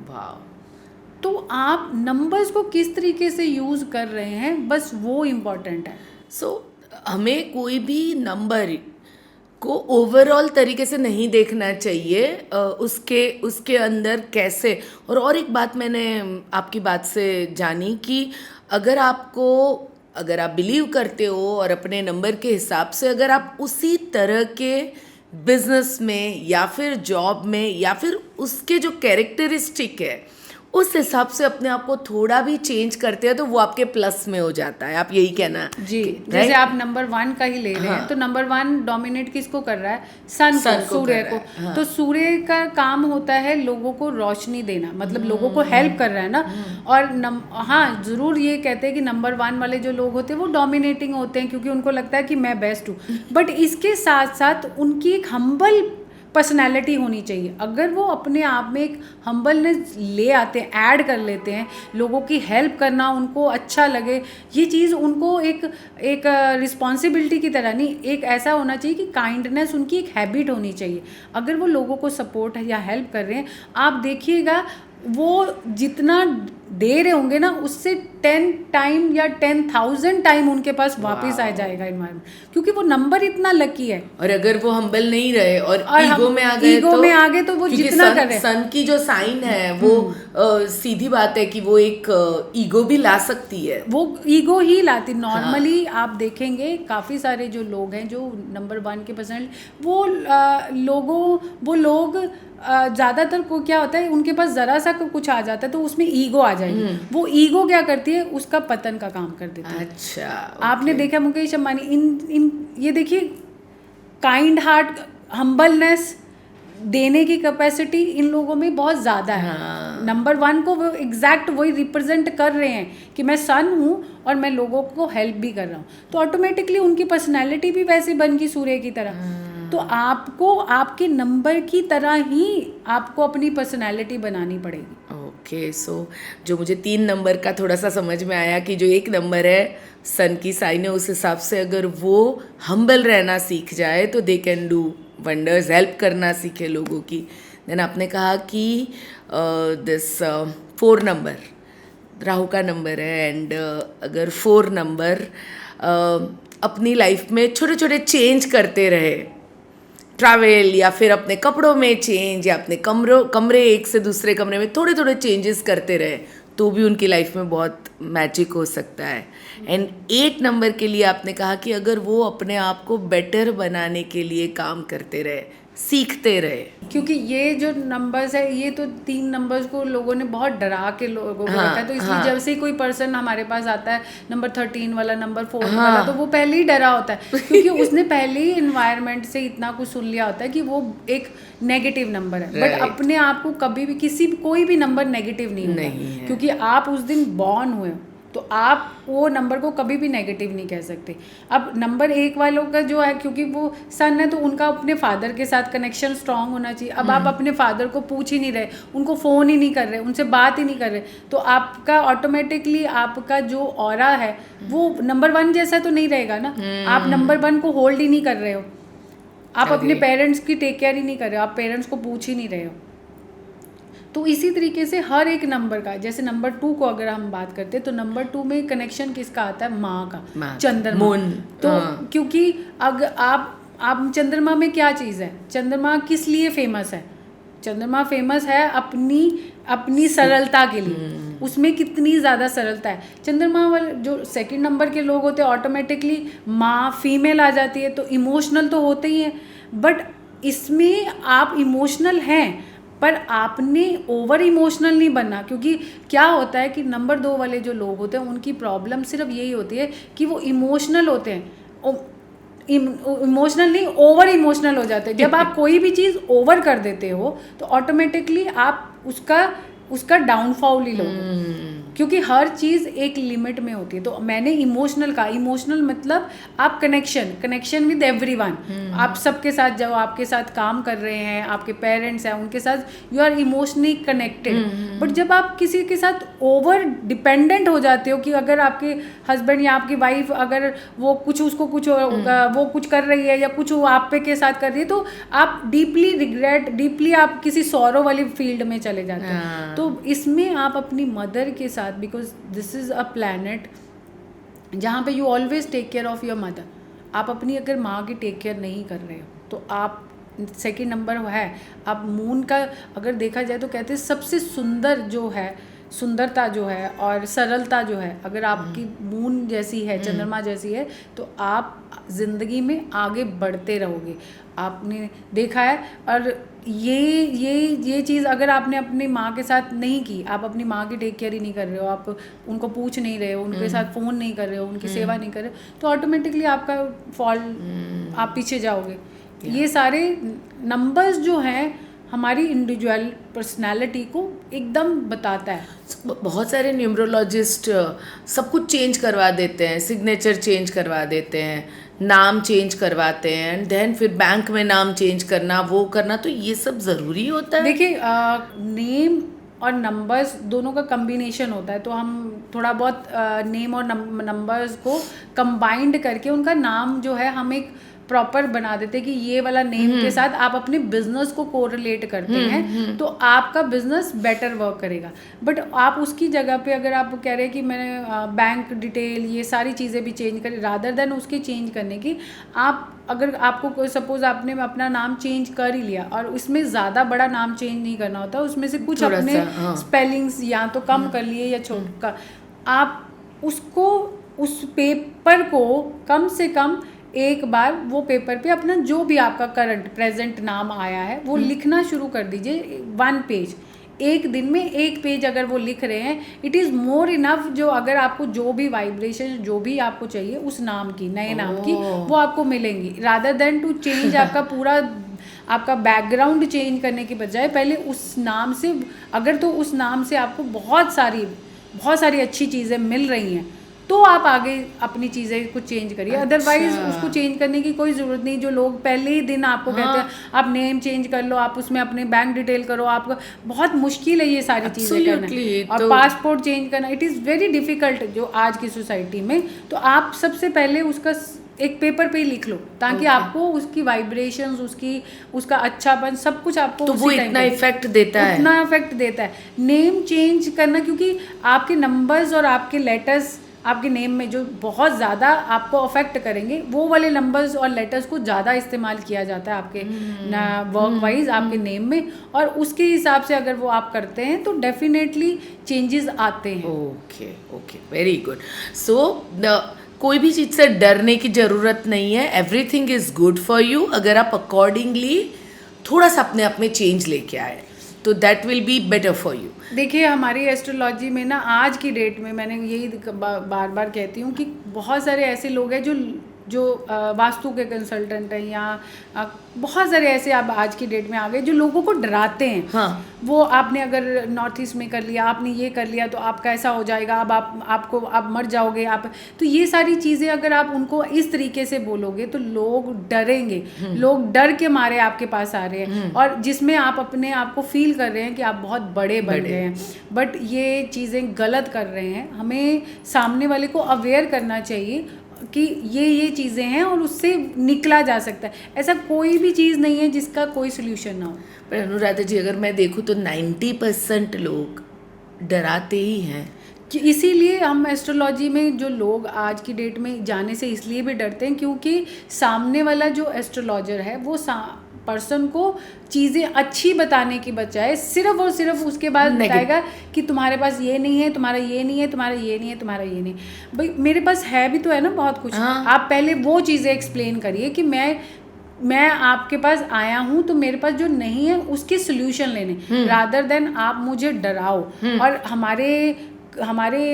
S1: वाह।
S2: तो आप नंबर्स को किस तरीके से यूज़ कर रहे हैं, बस वो इम्पोर्टेंट है।
S1: सो हमें कोई भी नंबर को ओवरऑल तरीके से नहीं देखना चाहिए, उसके अंदर कैसे। और एक बात मैंने आपकी बात से जानी कि अगर आप बिलीव करते हो और अपने नंबर के हिसाब से अगर आप उसी तरह के बिजनेस में या फिर जॉब में या फिर उसके जो कैरेक्टरिस्टिक है उस हिसाब से अपने आप को थोड़ा भी चेंज करते हैं तो वो आपके प्लस में हो जाता है। आप यही कहना
S2: जी, जैसे आप नंबर 1 का ही ले रहे हैं, तो नंबर 1 डोमिनेट किसको कर रहा है? सन को, सूर्य को। तो सूर्य का काम होता है लोगों को रोशनी देना, मतलब लोगों को हेल्प कर रहा है ना। और हाँ, ज़रूर ये कहते हैं कि नंबर 1 वाले जो लोग होते हैं वो डोमिनेटिंग होते हैं क्योंकि उनको लगता है कि मैं बेस्ट हूँ, बट इसके साथ साथ उनकी एक हम्बल पर्सनैलिटी होनी चाहिए। अगर वो अपने आप में एक हम्बलनेस ले आते हैं, ऐड कर लेते हैं, लोगों की हेल्प करना उनको अच्छा लगे, ये चीज़ उनको एक रिस्पॉन्सिबिलिटी की तरह नहीं, एक ऐसा होना चाहिए कि काइंडनेस उनकी एक हैबिट होनी चाहिए। अगर वो लोगों को सपोर्ट या हेल्प कर रहे हैं, आप देखिएगा वो जितना दे रहे होंगे ना उससे 10 टाइम या 10,000 टाइम उनके पास वापस आ जाएगा इन्वायरमेंट, क्योंकि वो नंबर इतना लकी है।
S1: और अगर वो हम्बल नहीं रहे और ईगो में आ गए तो
S2: वो जितना कर रहे हैं,
S1: सन की जो साइन है वो सीधी बात है कि वो एक ईगो भी ला सकती है,
S2: वो ईगो ही लाती। नॉर्मली आप देखेंगे काफ़ी सारे जो लोग हैं जो नंबर 1 के परसेंट वो लोग ज़्यादातर को क्या होता है, उनके पास ज़रा सा कुछ आ जाता है तो उसमें ईगो आ जाएगी। वो ईगो क्या करती है, उसका पतन का काम कर देती है।
S1: अच्छा,
S2: आपने देखा मुकेश अंबानी इन ये देखिए, काइंड हार्ट, हम्बलनेस देने की कैपेसिटी इन लोगों में बहुत ज़्यादा है। नंबर 1 को वो एग्जैक्ट वही रिप्रेजेंट कर रहे हैं कि मैं सन हूँ और मैं लोगों को हेल्प भी कर रहा हूँ, तो ऑटोमेटिकली उनकी पर्सनैलिटी भी वैसे बन गई सूर्य की तरह। तो आपको आपके नंबर की तरह ही आपको अपनी पर्सनैलिटी बनानी पड़ेगी।
S1: ओके, सो जो मुझे 3 नंबर का थोड़ा सा समझ में आया कि जो एक नंबर है सन की साइन है, उस हिसाब से अगर वो हम्बल रहना सीख जाए तो they can do wonders, help करना सीखे लोगों की। देन आपने कहा कि दिस 4 नंबर राहु का नंबर है, एंड अगर 4 नंबर अपनी लाइफ में छोटे छोटे चेंज करते रहे, ट्रैवल या फिर अपने कपड़ों में चेंज या अपने कमरे एक से दूसरे कमरे में थोड़े थोड़े चेंजेस करते रहे, तो भी उनकी लाइफ में बहुत मैजिक हो सकता है। एंड 8 नंबर के लिए आपने कहा कि अगर वो अपने आप को बेटर बनाने के लिए काम करते रहे, सीखते रहे,
S2: क्योंकि ये जो नंबर्स है, ये तो 3 नंबर्स को लोगों ने बहुत डरा के लोगों को रखा है, तो इसलिए जब से कोई पर्सन हमारे पास आता है नंबर 13 वाला, नंबर 4 वाला, तो वो पहले ही डरा होता है क्योंकि उसने पहले ही इन्वायरमेंट से इतना कुछ सुन लिया होता है कि वो एक नेगेटिव नंबर है। बट अपने आप को कभी भी कोई भी नंबर नेगेटिव नहीं होता, क्योंकि आप उस दिन बॉर्न हुए, तो आप वो नंबर को कभी भी नेगेटिव नहीं कह सकते। अब नंबर 1 वालों का जो है, क्योंकि वो सन है तो उनका अपने फादर के साथ कनेक्शन स्ट्रांग होना चाहिए। अब आप अपने फादर को पूछ ही नहीं रहे, उनको फ़ोन ही नहीं कर रहे, उनसे बात ही नहीं कर रहे, तो आपका ऑटोमेटिकली आपका जो ऑरा है वो नंबर 1 जैसा तो नहीं रहेगा ना। आप नंबर 1 को होल्ड ही नहीं कर रहे हो, आप अपने पेरेंट्स की टेक केयर ही नहीं कर रहे हो, आप पेरेंट्स को पूछ ही नहीं रहे हो। तो इसी तरीके से हर एक नंबर का, जैसे नंबर 2 को अगर हम बात करते हैं तो नंबर 2 में कनेक्शन किसका आता है? माँ का, चंद्रमा। तो क्योंकि अगर आप चंद्रमा में क्या चीज़ है, चंद्रमा किस लिए फेमस है? चंद्रमा फेमस है अपनी सरलता के लिए। उसमें कितनी ज़्यादा सरलता है। चंद्रमा वाले जो 2nd नंबर के लोग होते हैं, ऑटोमेटिकली माँ फीमेल आ जाती है, तो इमोशनल तो होते ही हैं, बट इसमें आप इमोशनल हैं, पर आपने ओवर इमोशनल नहीं बनना, क्योंकि क्या होता है कि नंबर 2 वाले जो लोग होते हैं उनकी प्रॉब्लम सिर्फ यही होती है कि वो इमोशनल होते हैं, इमोशनल नहीं, ओवर इमोशनल हो जाते हैं। जब आप कोई भी चीज़ ओवर कर देते हो तो ऑटोमेटिकली आप उसका डाउनफॉल ही लोगे, क्योंकि हर चीज़ एक लिमिट में होती है। तो मैंने इमोशनल कहा, इमोशनल मतलब आप कनेक्शन विद एवरीवन, आप सबके साथ, जब आपके साथ काम कर रहे हैं, आपके पेरेंट्स हैं, उनके साथ you are emotionally connected. But जब आप किसी के साथ ओवर डिपेंडेंट हो जाते हो कि अगर आपके हस्बैंड या आपकी वाइफ अगर वो वो कुछ कर रही है या कुछ वो आप पे के साथ कर रही है, तो आप डीपली आप किसी सॉरो वाली फील्ड में चले जाते हैं। तो इसमें आप अपनी मदर के साथ, because this is a planet जहाँ पे you always take care of your mother, आप अपनी अगर माँ की टेक केयर नहीं कर रहे हो तो आप सेकंड नंबर है। आप मून का अगर देखा जाए तो कहते हैं सबसे सुंदरता जो है और सरलता जो है, अगर आपकी मून जैसी है, चंद्रमा जैसी है, तो आप ज़िंदगी में आगे बढ़ते रहोगे। आपने देखा है। और ये चीज़ अगर आपने अपनी माँ के साथ नहीं की, आप अपनी माँ की टेक केयर ही नहीं कर रहे हो, आप उनको पूछ नहीं रहे हो, उनके साथ फ़ोन नहीं कर रहे हो, उनकी सेवा नहीं कर रहे हो, तो ऑटोमेटिकली आपका फॉल, आप पीछे जाओगे। ये सारे नंबर्स जो हैं हमारी इंडिविजुअल पर्सनालिटी को एकदम बताता है।
S1: बहुत सारे न्यूमरोलॉजिस्ट सब कुछ चेंज करवा देते हैं, सिग्नेचर चेंज करवा देते हैं, नाम चेंज करवाते हैं, एंड देन फिर बैंक में नाम चेंज करना, वो करना, तो ये सब ज़रूरी होता है।
S2: देखिए नेम और नंबर्स दोनों का कम्बिनेशन होता है, तो हम थोड़ा बहुत नेम और नंबर्स को कंबाइंड करके उनका नाम जो है हम एक प्रॉपर बना देते हैं कि ये वाला नेम के साथ आप अपने बिजनेस को कोरिलेट करते हैं, तो आपका बिजनेस बेटर वर्क करेगा। बट आप उसकी जगह पे अगर आप कह रहे हैं कि मैंने बैंक डिटेल ये सारी चीज़ें भी चेंज करी, रादर देन उसके चेंज करने की, आप अगर आपको कोई सपोज आपने अपना नाम चेंज कर ही लिया, और उसमें ज़्यादा बड़ा नाम चेंज नहीं करना होता, उसमें से कुछ अपने स्पेलिंग्स या तो कम कर लिए या छोटा, आप उसको उस पेपर को कम से कम एक बार वो पेपर पे अपना जो भी आपका करंट प्रेजेंट नाम आया है वो लिखना शुरू कर दीजिए। 1 पेज, एक दिन में 1 पेज अगर वो लिख रहे हैं, इट इज़ मोर इनफ। जो अगर आपको जो भी वाइब्रेशन जो भी आपको चाहिए उस नाम की, नए नाम की, वो आपको मिलेंगी, रादर देन टू चेंज आपका पूरा आपका बैकग्राउंड चेंज करने के बजाय पहले उस नाम से, अगर तो उस नाम से आपको बहुत सारी अच्छी चीज़ें मिल रही हैं तो आप आगे अपनी चीज़ें कुछ चेंज करिए। अदरवाइज उसको चेंज करने की कोई ज़रूरत नहीं। जो लोग पहले ही दिन आपको कहते हैं आप नेम चेंज कर लो, आप उसमें अपने बैंक डिटेल करो, आपको बहुत मुश्किल है ये सारी चीज़ें करना, और पासपोर्ट चेंज करना, इट इज़ वेरी डिफ़िकल्ट जो आज की सोसाइटी में। तो आप सबसे पहले उसका एक पेपर पे ही लिख लो, ताकि आपको उसकी वाइब्रेशंस, उसका अच्छापन सब कुछ आपको
S1: तो वो इतना इफेक्ट देता
S2: है। नेम चेंज करना, क्योंकि आपके नंबर्स और आपके लेटर्स आपके नेम में जो बहुत ज़्यादा आपको अफेक्ट करेंगे, वो वाले नंबर्स और लेटर्स को ज़्यादा इस्तेमाल किया जाता है आपके वर्क वाइज आपके नेम में, और उसके हिसाब से अगर वो आप करते हैं तो डेफिनेटली चेंजेस आते हैं।
S1: Okay, very good. सो कोई भी चीज़ से डरने की ज़रूरत नहीं है, everything is good for you. अगर आप अकॉर्डिंगली थोड़ा सा अपने आप में चेंज लेके आए तो that will be better for you.
S2: देखिए हमारी एस्ट्रोलॉजी में ना आज की डेट में, मैंने यही बार बार कहती हूँ कि बहुत सारे ऐसे लोग हैं जो वास्तु के कंसल्टेंट हैं, या बहुत सारे ऐसे अब आज की डेट में आ गए जो लोगों को डराते हैं।
S1: हाँ,
S2: वो आपने अगर नॉर्थ ईस्ट में कर लिया, आपने ये कर लिया तो आपका ऐसा हो जाएगा, अब आप मर जाओगे आप। तो ये सारी चीज़ें अगर आप उनको इस तरीके से बोलोगे तो लोग डरेंगे, लोग डर के मारे आपके पास आ रहे हैं, और जिसमें आप अपने आप को फील कर रहे हैं कि आप बहुत बड़े बन गए हैं। बट ये चीज़ें गलत कर रहे हैं। हमें सामने वाले को अवेयर करना चाहिए कि ये चीज़ें हैं और उससे निकला जा सकता है। ऐसा कोई भी चीज़ नहीं है जिसका कोई सोल्यूशन ना हो।
S1: पर अनुराधा जी, अगर मैं देखूँ तो 90% लोग डराते ही हैं।
S2: कि इसीलिए हम एस्ट्रोलॉजी में जो लोग आज की डेट में जाने से इसलिए भी डरते हैं क्योंकि सामने वाला जो एस्ट्रोलॉजर है वो पर्सन को चीज़ें अच्छी बताने की बजाय सिर्फ और सिर्फ उसके बाद बताएगा कि तुम्हारे पास ये नहीं है, तुम्हारा ये नहीं है, तुम्हारा ये नहीं है, तुम्हारा ये नहीं। भाई मेरे पास है भी तो है ना बहुत कुछ। आप पहले वो चीज़ें एक्सप्लेन करिए कि मैं मैं आपके पास आया हूँ तो मेरे पास जो नहीं है उसके सोल्यूशन लेने, रादर देन आप मुझे डराओ। और हमारे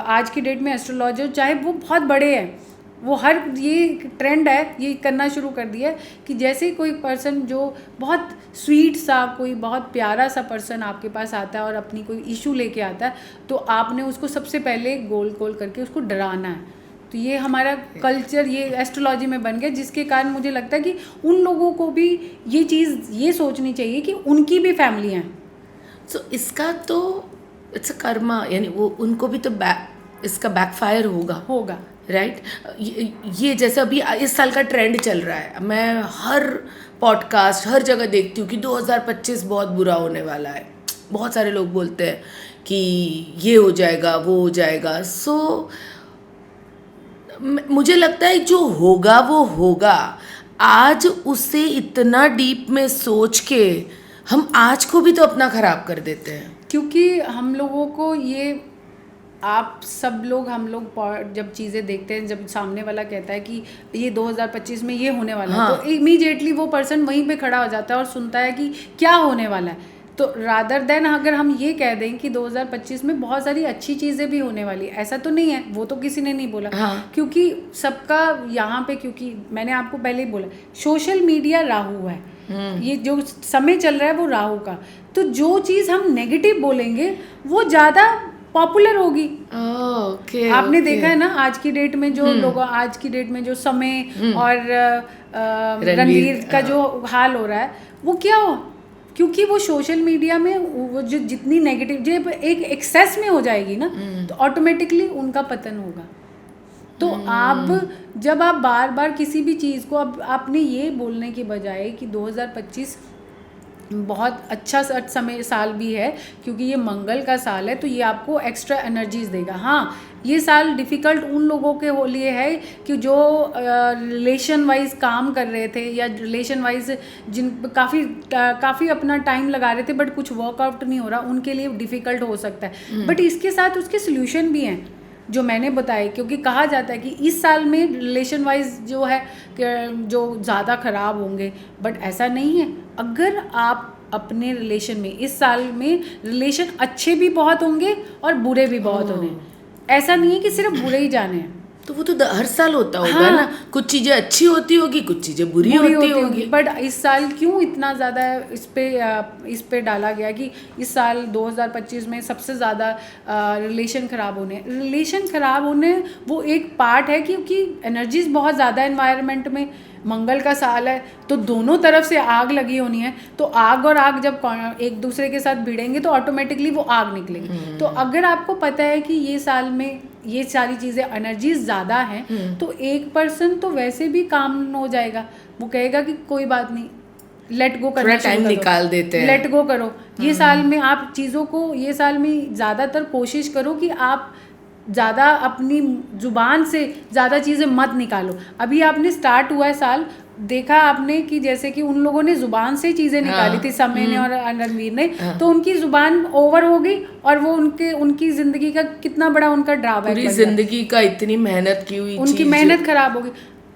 S2: आज की डेट में एस्ट्रोलॉजर चाहे वो बहुत बड़े हैं, वो हर ये ट्रेंड है, ये करना शुरू कर दिया है कि जैसे कोई पर्सन जो बहुत स्वीट सा, कोई बहुत प्यारा सा पर्सन आपके पास आता है और अपनी कोई इशू लेके आता है, तो आपने उसको सबसे पहले गोल करके उसको डराना है। तो ये हमारा कल्चर ये एस्ट्रोलॉजी में बन गया, जिसके कारण मुझे लगता है कि उन लोगों को भी ये चीज़ ये सोचनी चाहिए कि उनकी भी फैमिली हैं।
S1: सो इसका तो इट्स अ कर्मा, यानी वो उनको भी तो इसका बैकफायर होगा राइट। ये जैसे अभी इस साल का ट्रेंड चल रहा है, मैं हर पॉडकास्ट हर जगह देखती हूँ कि 2025 बहुत बुरा होने वाला है। बहुत सारे लोग बोलते हैं कि ये हो जाएगा वो हो जाएगा। सो मुझे लगता है जो होगा वो होगा। आज उसे इतना डीप में सोच के हम आज को भी तो अपना ख़राब कर देते हैं।
S2: क्योंकि हम लोगों को ये, आप सब लोग, हम लोग जब चीज़ें देखते हैं, जब सामने वाला कहता है कि ये 2025 में ये होने वाला है, तो इमीडिएटली वो पर्सन वहीं पे खड़ा हो जाता है और सुनता है कि क्या होने वाला है। तो रादर देन अगर हम ये कह दें कि 2025 में बहुत सारी अच्छी चीज़ें भी होने वाली, ऐसा तो नहीं है, वो तो किसी ने नहीं बोला। क्योंकि सबका यहाँ पे, क्योंकि मैंने आपको पहले ही बोला, सोशल मीडिया राहु है, ये जो समय चल रहा है वो राहु का। तो जो चीज़ हम नेगेटिव बोलेंगे वो ज़्यादा पॉपुलर होगी। आपने देखा है ना आज की डेट में जो लोग, आज की डेट में जो समय और रणवीर का जो हाल हो रहा है, वो क्या हो, क्योंकि वो सोशल मीडिया में वो जो जितनी नेगेटिव जब एक एक्सेस में हो जाएगी ना, तो ऑटोमेटिकली उनका पतन होगा। तो आप जब आप बार बार किसी भी चीज़ को, अब आपने ये बोलने के बजाय कि 2025 बहुत अच्छा साल भी है क्योंकि ये मंगल का साल है, तो ये आपको एक्स्ट्रा एनर्जीज देगा। हाँ, ये साल डिफ़िकल्ट उन लोगों के लिए है कि जो रिलेशन वाइज काम कर रहे थे या रिलेशन वाइज जिन काफ़ी अपना टाइम लगा रहे थे बट कुछ वर्कआउट नहीं हो रहा, उनके लिए डिफ़िकल्ट हो सकता है। बट इसके साथ उसके सोल्यूशन भी हैं जो मैंने बताए, क्योंकि कहा जाता है कि इस साल में रिलेशन वाइज जो है जो ज़्यादा ख़राब होंगे, बट ऐसा नहीं है। अगर आप अपने रिलेशन में इस साल में रिलेशन अच्छे भी बहुत होंगे और बुरे भी बहुत होंगे, ऐसा नहीं है कि सिर्फ बुरे ही जाने हैं।
S1: तो वो तो हर साल होता होगा ना, कुछ चीज़ें अच्छी होती होगी, कुछ चीज़ें बुरी होती होगी।
S2: बट इस साल क्यों इतना ज़्यादा इस पे डाला गया कि इस साल 2025 में सबसे ज़्यादा रिलेशन ख़राब होने वो एक पार्ट है, क्योंकि एनर्जीज बहुत ज़्यादा एनवायरनमेंट में, मंगल का साल है तो दोनों तरफ से आग लगी होनी है, तो आग और आग जब एक दूसरे के साथ भिड़ेंगे तो ऑटोमेटिकली वो आग निकलेगी। तो अगर आपको पता है कि ये साल में ये सारी चीज़ें एनर्जीज ज़्यादा हैं, तो एक पर्सन तो वैसे भी काम हो जाएगा, वो कहेगा कि कोई बात नहीं, लेट गो करना,
S1: टाइम निकाल देते हैं,
S2: लेट गो करो। ये साल में आप चीज़ों को, ये साल में ज़्यादातर कोशिश करो कि आप ज़्यादा अपनी ज़ुबान से ज़्यादा चीज़ें मत निकालो। अभी आपने स्टार्ट हुआ है साल, देखा आपने कि जैसे कि उन लोगों ने ज़ुबान से चीज़ें निकाली थी, समय ने और रणवीर ने, तो उनकी ज़ुबान ओवर हो गई और वो उनकी ज़िंदगी का कितना बड़ा उनका ड्रॉबैक,
S1: पूरी ज़िंदगी का इतनी मेहनत की हुई
S2: उनकी मेहनत ख़राब हो गई।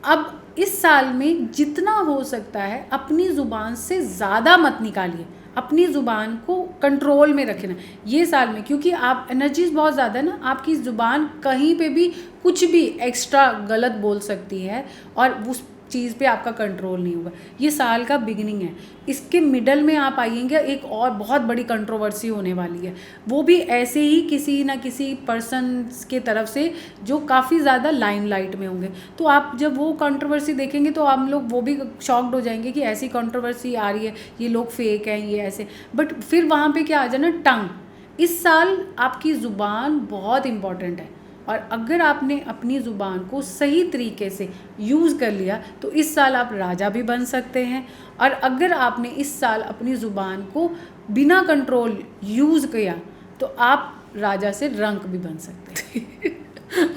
S2: अब इस साल में जितना हो सकता है अपनी ज़ुबान से ज़्यादा मत निकालिए, अपनी ज़ुबान को कंट्रोल में रखना ये साल में, क्योंकि आप एनर्जीज बहुत ज़्यादा है ना, आपकी ज़ुबान कहीं पे भी कुछ भी एक्स्ट्रा गलत बोल सकती है और उस चीज़ पे आपका कंट्रोल नहीं होगा। ये साल का बिगिनिंग है, इसके मिडल में आप आइएंगे, एक और बहुत बड़ी कंट्रोवर्सी होने वाली है, वो भी ऐसे ही किसी ना किसी पर्सन के तरफ से जो काफ़ी ज़्यादा लाइमलाइट में होंगे। तो आप जब वो कंट्रोवर्सी देखेंगे तो आप लोग वो भी शॉक्ड हो जाएंगे कि ऐसी कंट्रोवर्सी आ रही है, ये लोग फेक हैं, ये ऐसे। बट फिर वहाँ पर क्या आ जाना, टंग। इस साल आपकी ज़ुबान बहुत इम्पॉर्टेंट है और अगर आपने अपनी ज़ुबान को सही तरीके से यूज़ कर लिया तो इस साल आप राजा भी बन सकते हैं। और अगर आपने इस साल अपनी ज़ुबान को बिना कंट्रोल यूज़ किया तो आप राजा से रंक भी बन सकते हैं।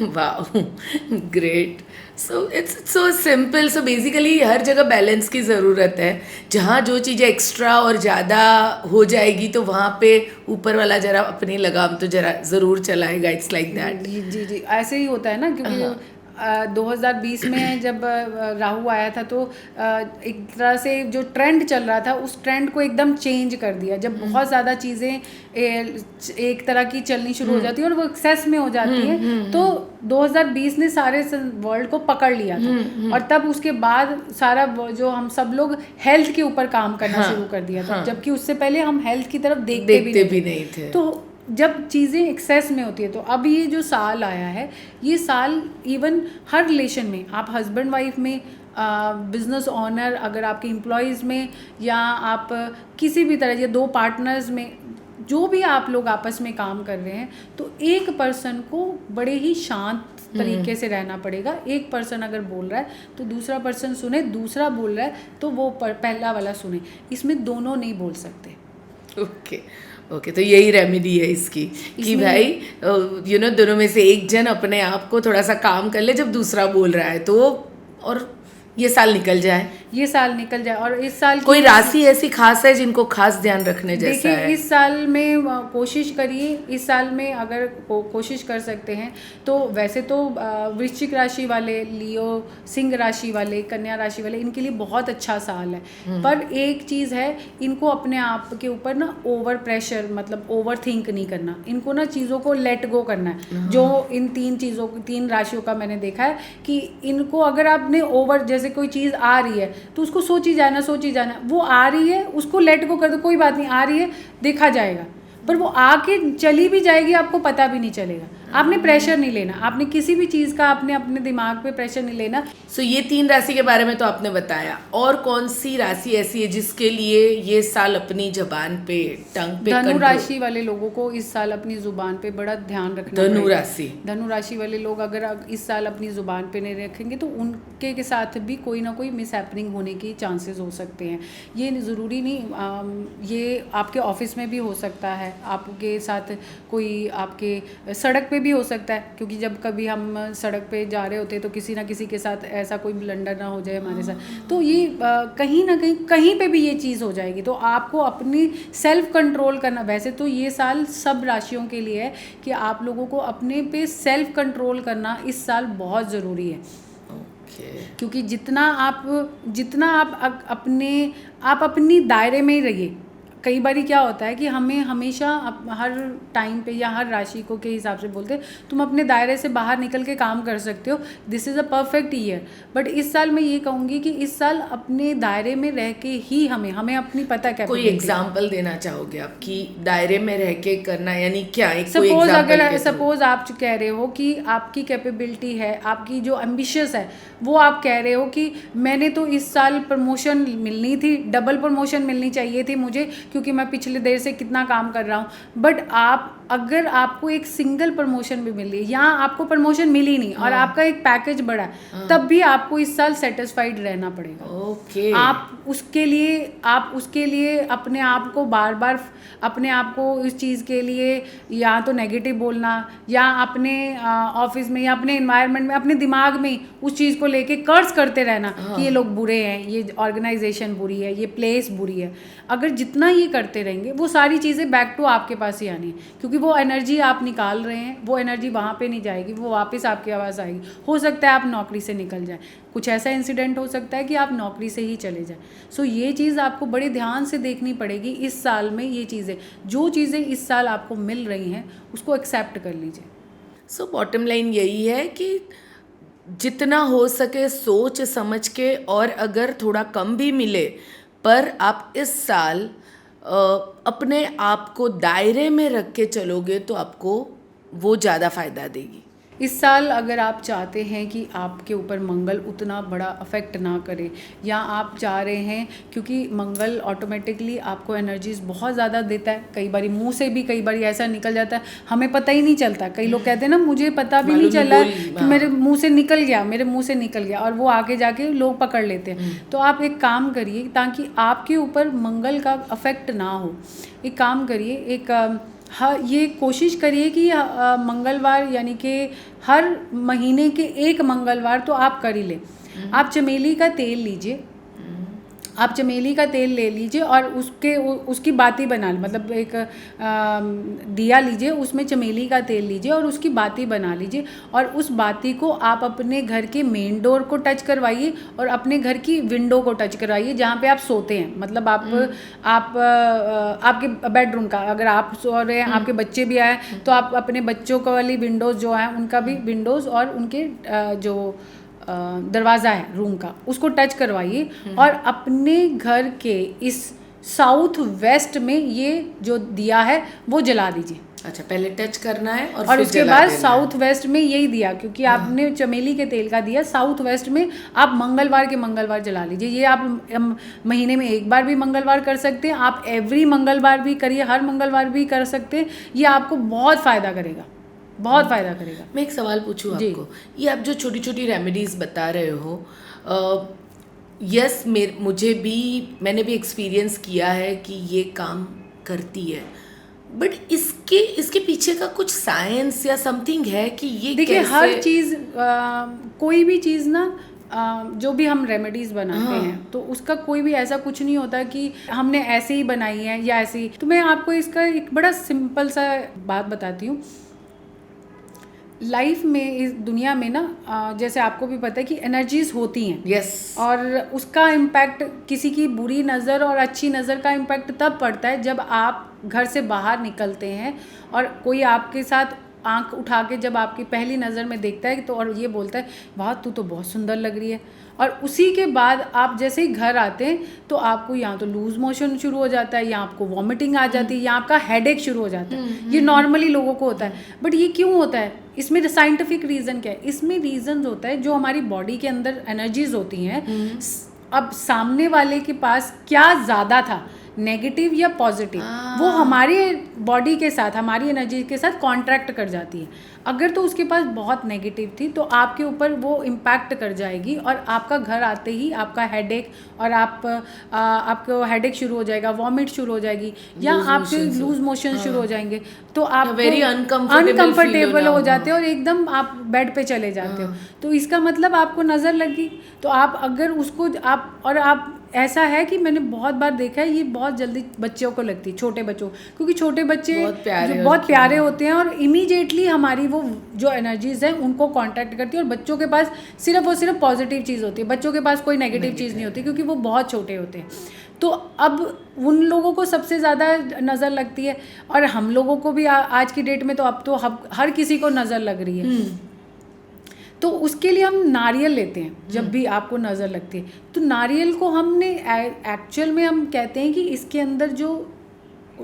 S1: वाह, great. So it's so simple. So basically हर जगह बैलेंस की ज़रूरत है। जहाँ जो चीज़ें एक्स्ट्रा और ज़्यादा हो जाएगी तो वहाँ पे ऊपर वाला जरा अपनी लगाम तो जरा ज़रूर चलाएगा। It's like that.
S2: जी, ऐसे ही होता है ना, क्योंकि 2020 में जब राहु आया था तो एक तरह से जो ट्रेंड चल रहा था उस ट्रेंड को एकदम चेंज कर दिया। जब बहुत ज़्यादा चीज़ें एक तरह की चलनी शुरू हो जाती है और वो एक्सेस में हो जाती है, तो 2020 ने सारे वर्ल्ड को पकड़ लिया था। और तब उसके बाद सारा जो हम सब लोग हेल्थ के ऊपर काम करना शुरू कर दिया था, जबकि उससे पहले हम हेल्थ की तरफ देखते भी नहीं थे। तो जब चीज़ें एक्सेस में होती है, तो अब ये जो साल आया है, ये साल इवन हर रिलेशन में, आप हस्बैंड वाइफ में, बिजनेस ऑनर, अगर आपके एम्प्लॉयज़ में, या आप किसी भी तरह, या दो पार्टनर्स में, जो भी आप लोग आपस में काम कर रहे हैं, तो एक पर्सन को बड़े ही शांत तरीके से रहना पड़ेगा। एक पर्सन अगर बोल रहा है तो दूसरा पर्सन सुने, दूसरा बोल रहा है तो वो पहला वाला सुने, इसमें दोनों नहीं बोल सकते।
S1: ओके, तो यही रेमेडी है इसकी कि भाई दोनों में से एक जन अपने आप को थोड़ा सा काम कर ले जब दूसरा बोल रहा है, तो और ये साल निकल जाए। और इस साल कोई राशि ऐसी खास है जिनको खास ध्यान रखने जैसा है?
S2: देखिए, इस साल में कोशिश करिए, इस साल में अगर कोशिश कर सकते हैं तो वैसे तो वृश्चिक राशि वाले, लियो, सिंह राशि वाले, कन्या राशि वाले, इनके लिए बहुत अच्छा साल है। पर एक चीज़ है, इनको अपने आप के ऊपर ना ओवर प्रेशर, मतलब ओवर थिंक नहीं करना, इनको ना चीज़ों को लेट गो करना है। जो इन तीन राशियों का मैंने देखा है कि इनको अगर आपने ओवर, जैसे कोई चीज़ आ रही है तो उसको सोची जाना, वो आ रही है उसको लेट गो कर दो, कोई बात नहीं, आ रही है देखा जाएगा, पर वो आके चली भी जाएगी, आपको पता भी नहीं चलेगा। आपने प्रेशर नहीं लेना, आपने किसी भी चीज़ का अपने दिमाग पे प्रेशर नहीं लेना।
S1: सो ये 3 राशि के बारे में तो आपने बताया, और कौन सी राशि ऐसी है जिसके लिए ये साल अपनी जुबान पे, टंग पे,
S2: धनु राशि वाले लोगों को इस साल अपनी जुबान पे बड़ा ध्यान रखना। धनु राशि वाले लोग अगर इस साल अपनी जुबान पे नहीं रखेंगे तो उनके के साथ भी कोई ना कोई मिसहैपनिंग होने की चांसेस हो सकते हैं। ये ज़रूरी नहीं, ये आपके ऑफिस में भी हो सकता है, आपके साथ कोई आपके सड़क पे भी हो सकता है, क्योंकि जब कभी हम सड़क पे जा रहे होते हैं तो किसी ना किसी के साथ ऐसा कोई ब्लंडर ना हो जाए हमारे साथ, तो ये कहीं ना कहीं पे भी ये चीज़ हो जाएगी। तो आपको अपनी सेल्फ कंट्रोल करना, वैसे तो ये साल सब राशियों के लिए है कि आप लोगों को अपने पे सेल्फ कंट्रोल करना इस साल बहुत ज़रूरी है। क्योंकि जितना आप अपनी दायरे में ही रहिए। कई बार क्या होता है कि हमें हमेशा हर टाइम पे या हर राशि को के हिसाब से बोलते हैं तुम अपने दायरे से बाहर निकल के काम कर सकते हो, this is a perfect year. But इस साल मैं ये कहूँगी कि इस साल अपने दायरे में रह के ही हमें अपनी पता क्या,
S1: कोई एग्जाम्पल देना चाहोगे आप कि दायरे में रह के करना यानी क्या?
S2: सपोज आप कह रहे हो कि आपकी कैपेबिलिटी है, आपकी जो एम्बिशियस है, वो आप कह रहे हो कि मैंने तो इस साल प्रमोशन मिलनी थी, डबल प्रमोशन मिलनी चाहिए थी मुझे, क्योंकि मैं पिछले देर से कितना काम कर रहा हूँ। बट अगर आपको एक सिंगल प्रमोशन भी मिली, या आपको प्रमोशन मिली नहीं और आपका एक पैकेज बढ़ा, तब भी आपको इस साल सेटिस्फाइड रहना पड़ेगा। आप उसके लिए अपने आप को बार बार अपने आप को इस चीज़ के लिए या तो नेगेटिव बोलना, या अपने ऑफिस में या अपने एनवायरनमेंट में अपने दिमाग में उस चीज़ को लेके कर्ज करते रहना कि ये लोग बुरे हैं, ये ऑर्गेनाइजेशन बुरी है, ये प्लेस बुरी है। अगर जितना ये करते रहेंगे वो सारी चीज़ें बैक टू आपके पास ही आनी है, क्योंकि वो एनर्जी आप निकाल रहे हैं, वो एनर्जी वहाँ पे नहीं जाएगी, वो वापस आपके पास आएगी। हो सकता है आप नौकरी से निकल जाए, कुछ ऐसा इंसिडेंट हो सकता है कि आप नौकरी से ही चले जाएं। सो ये चीज़ आपको बड़े ध्यान से देखनी पड़ेगी इस साल में। ये चीज़ें जो चीज़ें इस साल आपको मिल रही हैं उसको एक्सेप्ट कर लीजिए।
S1: सो बॉटम लाइन यही है कि जितना हो सके सोच समझ के, और अगर थोड़ा कम भी मिले पर आप इस साल अपने आप को दायरे में रख के चलोगे तो आपको वो ज़्यादा फ़ायदा देगी।
S2: इस साल अगर आप चाहते हैं कि आपके ऊपर मंगल उतना बड़ा अफेक्ट ना करे, या आप चाह रहे हैं, क्योंकि मंगल ऑटोमेटिकली आपको एनर्जीज बहुत ज़्यादा देता है, कई बार मुंह से भी कई बार ऐसा निकल जाता है हमें पता ही नहीं चलता। कई लोग कहते हैं ना मुझे पता भी नहीं चला कि मेरे मुंह से निकल गया, और वो आगे जाके लोग पकड़ लेते हैं। तो आप एक काम करिए ताकि आपके ऊपर मंगल का अफेक्ट ना हो। एक काम करिए, ये कोशिश करिए कि मंगलवार, यानी कि हर महीने के एक मंगलवार तो आप कर ही लें। आप चमेली का तेल लीजिए आप चमेली का तेल ले लीजिए और उसकी बाती बना मतलब एक दिया लीजिए, उसमें चमेली का तेल लीजिए और उसकी बाती बना लीजिए और उस बाती को आप अपने घर के मेन डोर को टच करवाइए और अपने घर की विंडो को टच करवाइए जहाँ पे आप सोते हैं। मतलब आप आपके बेडरूम का, अगर आप सो रहे हैं, आपके बच्चे भी आए तो आप अपने बच्चों का वाली विंडोज़ जो हैं उनका भी विंडोज़ और उनके जो दरवाज़ा है रूम का उसको टच करवाइए और अपने घर के इस साउथ वेस्ट में ये जो दिया है वो जला दीजिए।
S1: अच्छा, पहले टच करना है और
S2: फिर
S1: उसके
S2: जला बाद साउथ वेस्ट में यही दिया, क्योंकि आपने चमेली के तेल का दिया, साउथ वेस्ट में आप मंगलवार के मंगलवार जला लीजिए। ये आप महीने में एक बार भी मंगलवार कर सकते हैं, आप एवरी मंगलवार भी करिए, हर मंगलवार भी कर सकते हैं। ये आपको बहुत फ़ायदा करेगा, बहुत फ़ायदा करेगा।
S1: मैं एक सवाल पूछूं आपको, ये आप जो छोटी छोटी रेमेडीज़ बता रहे हो, यस मैंने भी एक्सपीरियंस किया है कि ये काम करती है, बट इसके पीछे का कुछ साइंस या समथिंग है कि ये
S2: देखिए हर चीज़ कोई भी चीज़ ना जो भी हम रेमेडीज़ बनाते हैं तो उसका कोई भी ऐसा कुछ नहीं होता कि हमने ऐसे ही बनाई है या ऐसे ही। तो मैं आपको इसका एक बड़ा सिंपल सा बात बताती हूँ। लाइफ में, इस दुनिया में ना जैसे आपको भी पता है कि एनर्जीज होती हैं।
S1: यस।
S2: और उसका इम्पैक्ट, किसी की बुरी नज़र और अच्छी नज़र का इम्पैक्ट तब पड़ता है जब आप घर से बाहर निकलते हैं और कोई आपके साथ आंख उठा के जब आपकी पहली नज़र में देखता है तो और ये बोलता है वाह तू तो बहुत सुंदर लग रही है, और उसी के बाद आप जैसे ही घर आते हैं तो आपको यहाँ तो लूज मोशन शुरू हो जाता है, या आपको वॉमिटिंग आ जाती है, या आपका हेडेक शुरू हो जाता है। ये नॉर्मली लोगों को होता है। बट ये क्यों होता है? इसमें साइंटिफिक रीज़न क्या है? इसमें रीज़न होता है जो हमारी बॉडी के अंदर एनर्जीज होती हैं, अब सामने वाले के पास क्या ज़्यादा था, नेगेटिव या पॉजिटिव, वो हमारी बॉडी के साथ, हमारी एनर्जी के साथ कॉन्ट्रैक्ट कर जाती है। अगर तो उसके पास बहुत नेगेटिव थी तो आपके ऊपर वो इम्पैक्ट कर जाएगी और आपका घर आते ही आपका हेडेक और आपको हेडेक शुरू हो जाएगा, वॉमिट शुरू हो जाएगी, या आपके लूज मोशन शुरू हो जाएंगे, तो आप
S1: वेरी
S2: अनकंफर्टेबल हो जाते हो और एकदम आप बेड पे चले जाते हो। तो इसका मतलब आपको नज़र लगी। तो आप अगर उसको आप ऐसा है कि मैंने बहुत बार देखा है, ये बहुत जल्दी बच्चों को लगती है, छोटे बच्चों, क्योंकि छोटे बच्चे बहुत प्यारे होते हैं और इमीडिएटली हमारी वो जो एनर्जीज हैं उनको कांटेक्ट करती है, और बच्चों के पास सिर्फ और सिर्फ पॉजिटिव चीज़ होती है, बच्चों के पास कोई नेगेटिव चीज़ नहीं होती, क्योंकि वो बहुत छोटे होते हैं। तो अब उन लोगों को सबसे ज़्यादा नज़र लगती है, और हम लोगों को भी आज की डेट में तो अब तो हर किसी को नज़र लग रही है। तो उसके लिए हम नारियल लेते हैं जब भी आपको नज़र लगती है। तो नारियल को हमने एक्चुअल में हम कहते हैं कि इसके अंदर जो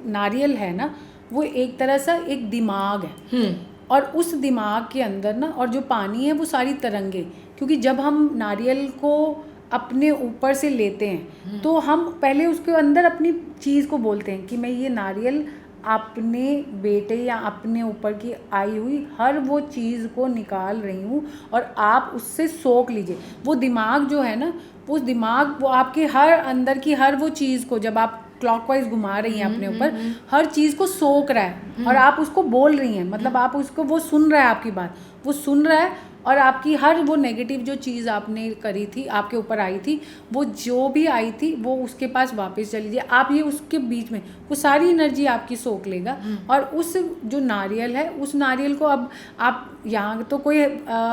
S2: नारियल है ना, वो एक तरह सा एक दिमाग है, और उस दिमाग के अंदर ना, और जो पानी है वो सारी तरंगे, क्योंकि जब हम नारियल को अपने ऊपर से लेते हैं तो हम पहले उसके अंदर अपनी चीज़ को बोलते हैं कि मैं ये नारियल अपने बेटे या अपने ऊपर की आई हुई हर वो चीज़ को निकाल रही हूँ, और आप उससे सोख लीजिए। वो दिमाग जो है ना, वो दिमाग वो आपके हर अंदर की हर वो चीज़ को, जब आप क्लॉकवाइज घुमा रही हैं अपने ऊपर, हर चीज़ को सोख रहा है, और आप उसको बोल रही हैं, मतलब आप उसको, वो सुन रहा है आपकी बात, वो सुन रहा है, और आपकी हर वो नेगेटिव जो चीज़ आपने करी थी, आपके ऊपर आई थी, वो जो भी आई थी वो उसके पास वापस चली जाए। आप ये उसके बीच में वो सारी एनर्जी आपकी सोख लेगा, और उस जो नारियल है, उस नारियल को अब आप यहाँ तो कोई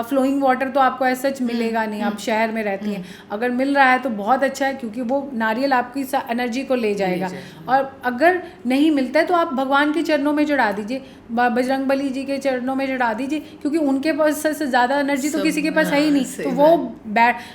S2: फ्लोइंग वाटर तो आपको ऐसा सच मिलेगा नहीं, आप शहर में रहती हैं, अगर मिल रहा है तो बहुत अच्छा है, क्योंकि वो नारियल आपकी एनर्जी को ले जाएगा। और अगर नहीं मिलता है तो आप भगवान के चरणों में चढ़ा दीजिए, बजरंगबली जी के चरणों में चढ़ा दीजिए, क्योंकि उनके पास से ज़्यादा एनर्जी तो किसी के पास है ही नहीं, तो वो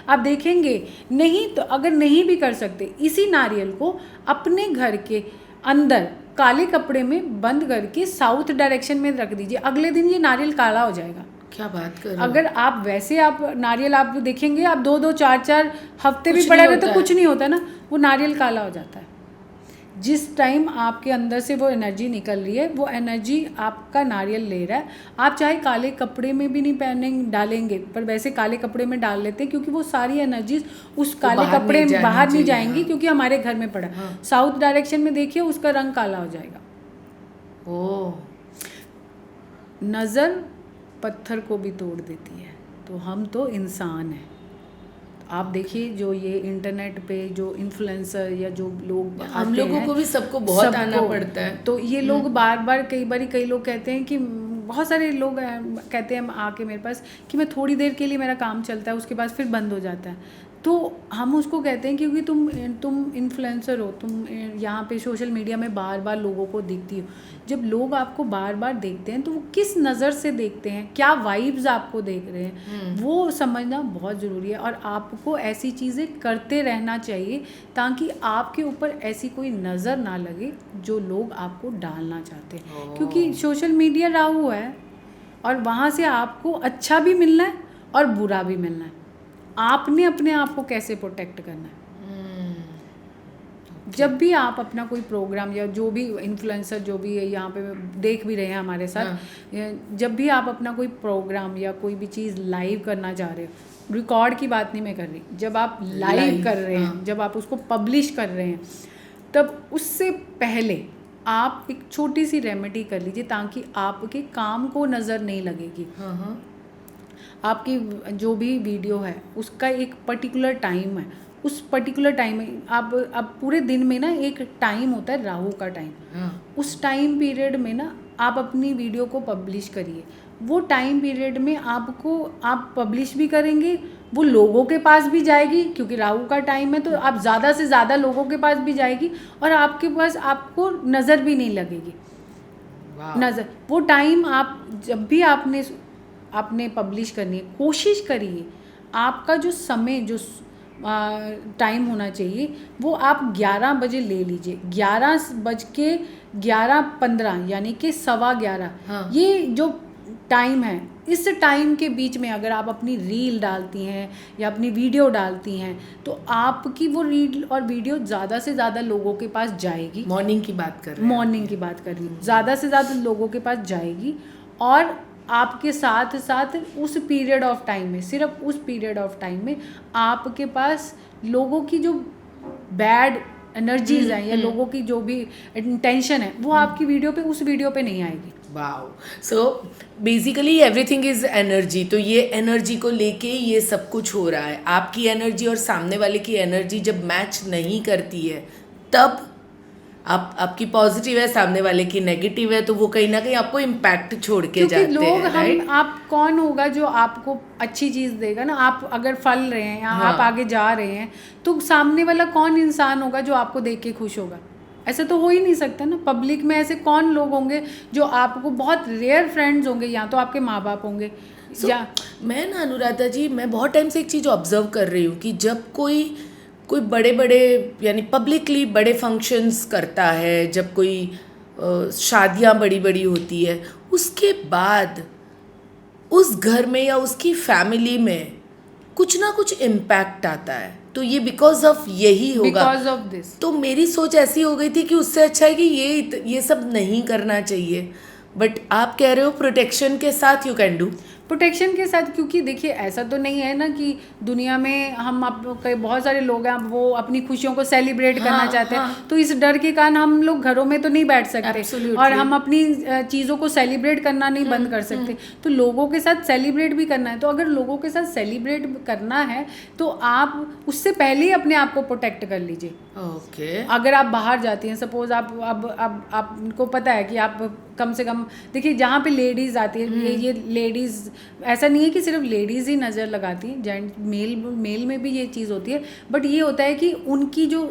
S2: आप देखेंगे। नहीं तो अगर नहीं भी कर सकते, इसी नारियल को अपने घर के अंदर काले कपड़े में बंद करके साउथ डायरेक्शन में रख दीजिए, अगले दिन ये नारियल काला हो जाएगा।
S1: क्या बात कर रहे हो?
S2: अगर आप वैसे आप नारियल आप देखेंगे, आप 2-2 4-4 हफ्ते भी पड़े रहे तो कुछ नहीं होता ना, वो नारियल काला हो जाता है। जिस टाइम आपके अंदर से वो एनर्जी निकल रही है, वो एनर्जी आपका नारियल ले रहा है। आप चाहे काले कपड़े में भी नहीं डालेंगे, पर वैसे काले कपड़े में डाल लेते हैं, क्योंकि वो सारी एनर्जीज उस काले कपड़े में बाहर नहीं जाएंगी, क्योंकि हमारे घर में पड़ा। साउथ डायरेक्शन में देखिए, उसका रंग काला हो जाएगा।
S1: ओह,
S2: नज़र पत्थर को भी तोड़ देती है, तो हम तो इंसान हैं। आप देखिए जो ये इंटरनेट पे जो इन्फ्लुएंसर या जो लोग
S1: हम
S2: आते
S1: लोगों
S2: हैं,
S1: को भी सबको बहुत आना
S2: सबको,
S1: पड़ता है।
S2: तो ये लोग बार बार कई लोग कहते हैं कि बहुत सारे लोग कहते हैं आके मेरे पास कि मैं थोड़ी देर के लिए मेरा काम चलता है, उसके बाद फिर बंद हो जाता है। तो हम उसको कहते हैं क्योंकि तुम इन्फ्लुएंसर हो, तुम यहाँ पे सोशल मीडिया में बार बार लोगों को देखती हो। जब लोग आपको बार बार देखते हैं तो वो किस नज़र से देखते हैं, क्या वाइब्स आपको देख रहे हैं, वो समझना बहुत ज़रूरी है। और आपको ऐसी चीज़ें करते रहना चाहिए ताकि आपके ऊपर ऐसी कोई नज़र ना लगे जो लोग आपको डालना चाहते हैं। क्योंकि सोशल मीडिया राहु है और वहाँ से आपको अच्छा भी मिलना है और बुरा भी मिलना है। आपने अपने आप को कैसे प्रोटेक्ट करना है। जब भी आप अपना कोई प्रोग्राम या जो भी इन्फ्लुएंसर जो भी यहाँ पे देख भी रहे हैं हमारे साथ, जब भी आप अपना कोई प्रोग्राम या कोई भी चीज़ लाइव करना चाह रहे हो, रिकॉर्ड की बात नहीं मैं कर रही, जब आप लाइव कर रहे हैं, जब आप उसको पब्लिश कर रहे हैं, तब उससे पहले आप एक छोटी सी रेमेडी कर लीजिए ताकि आपके काम को नज़र नहीं लगेगी। आपकी जो भी वीडियो है उसका एक पर्टिकुलर टाइम है, उस पर्टिकुलर टाइम में आप पूरे दिन में ना एक टाइम होता है राहु का टाइम, उस टाइम पीरियड में ना आप अपनी वीडियो को पब्लिश करिए। वो टाइम पीरियड में आप पब्लिश भी करेंगे, वो लोगों के पास भी जाएगी क्योंकि राहु का टाइम है, तो आप ज़्यादा से ज़्यादा लोगों के पास भी जाएगी और आपके पास आपको नज़र भी नहीं लगेगी। नज़र वो टाइम आप जब भी आपने पब्लिश करनी है, कोशिश करिए आपका जो समय जो टाइम होना चाहिए वो आप 11 बजे ले लीजिए। 11:15 यानी कि 11:15 ये जो टाइम है, इस टाइम के बीच में अगर आप अपनी रील डालती हैं या अपनी वीडियो डालती हैं तो आपकी वो रील और वीडियो ज़्यादा से ज़्यादा लोगों के पास जाएगी।
S1: मॉर्निंग की बात कर रहे हैं,
S2: मॉर्निंग की बात कर रही हूँ, ज़्यादा से ज़्यादा लोगों के पास जाएगी। और आपके साथ साथ उस पीरियड ऑफ टाइम में, सिर्फ उस पीरियड ऑफ टाइम में आपके पास लोगों की जो बैड एनर्जीज हैं या लोगों की जो भी टेंशन है वो आपकी वीडियो पे, उस वीडियो पे नहीं आएगी।
S1: Wow, so basically everything is energy. तो ये एनर्जी को लेके ये सब कुछ हो रहा है। आपकी एनर्जी और सामने वाले की एनर्जी जब मैच नहीं करती है तब आपकी पॉजिटिव है, सामने वाले की नेगेटिव है, तो वो कहीं ना कहीं आपको इम्पैक्ट छोड़ के जाते हैं।
S2: लोग हम आप कौन होगा जो आपको अच्छी चीज़ देगा ना। आप अगर फल रहे हैं या आप आगे जा रहे हैं तो सामने वाला कौन इंसान होगा जो आपको देख के खुश होगा? ऐसा तो हो ही नहीं सकता ना। पब्लिक में ऐसे कौन लोग होंगे जो आपको, बहुत रेयर फ्रेंड्स होंगे, या तो आपके माँ बाप होंगे या
S1: मैं ना अनुराधा जी, मैं बहुत टाइम से एक चीज़ ऑब्जर्व कर रही हूँ कि जब कोई बड़े बड़े यानी पब्लिकली बड़े फंक्शंस करता है, जब कोई शादियाँ बड़ी बड़ी होती है, उसके बाद उस घर में या उसकी फैमिली में कुछ ना कुछ इम्पैक्ट आता है। तो ये बिकॉज ऑफ यही होगा,
S2: बिकॉज ऑफ दिस।
S1: तो मेरी सोच ऐसी हो गई थी कि उससे अच्छा है कि ये सब नहीं करना चाहिए। बट आप कह रहे हो प्रोटेक्शन के साथ यू कैन डू।
S2: प्रोटेक्शन के साथ, क्योंकि देखिए ऐसा तो नहीं है ना कि दुनिया में हम बहुत सारे लोग हैं वो अपनी खुशियों को सेलिब्रेट करना चाहते हैं, तो इस डर के कारण हम लोग घरों में तो नहीं बैठ सकते और हम अपनी चीज़ों को सेलिब्रेट करना नहीं बंद कर सकते। तो लोगों के साथ सेलिब्रेट भी करना है। तो अगर लोगों के साथ सेलिब्रेट करना है तो आप उससे पहले ही अपने आप को प्रोटेक्ट कर लीजिए।
S1: ओके।
S2: अगर आप बाहर जाती हैं, सपोज आप आपको पता है कि आप कम से कम, देखिए जहाँ पे लेडीज़ आती है, ये लेडीज़, ऐसा नहीं है कि सिर्फ लेडीज़ ही नज़र लगाती हैं, जेंट मेल में भी ये चीज़ होती है। बट ये होता है कि उनकी जो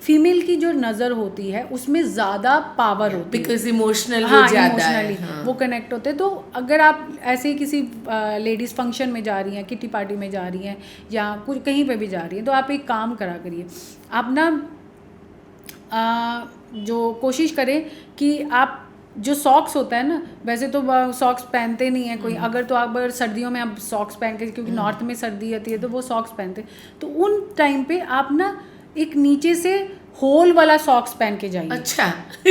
S2: फीमेल की जो नज़र होती है उसमें ज़्यादा पावर होती है,
S1: बिकॉज इमोशनल
S2: इमोशनली वो कनेक्ट होते हैं। तो अगर आप ऐसे ही किसी लेडीज़ फंक्शन में जा रही हैं, किटी पार्टी में जा रही हैं या कुछ कहीं पे भी जा रही हैं, तो आप एक काम करा करिए, आप ना जो कोशिश करें कि आप जो सॉक्स होता है ना, वैसे तो सॉक्स पहनते नहीं है कोई, अगर तो आप अगर सर्दियों में आप सॉक्स पहन के, क्योंकि नॉर्थ में सर्दी होती है तो वो सॉक्स पहनते, तो उन टाइम पे आप ना एक नीचे से होल वाला सॉक्स पहन के जाइए।
S1: अच्छा।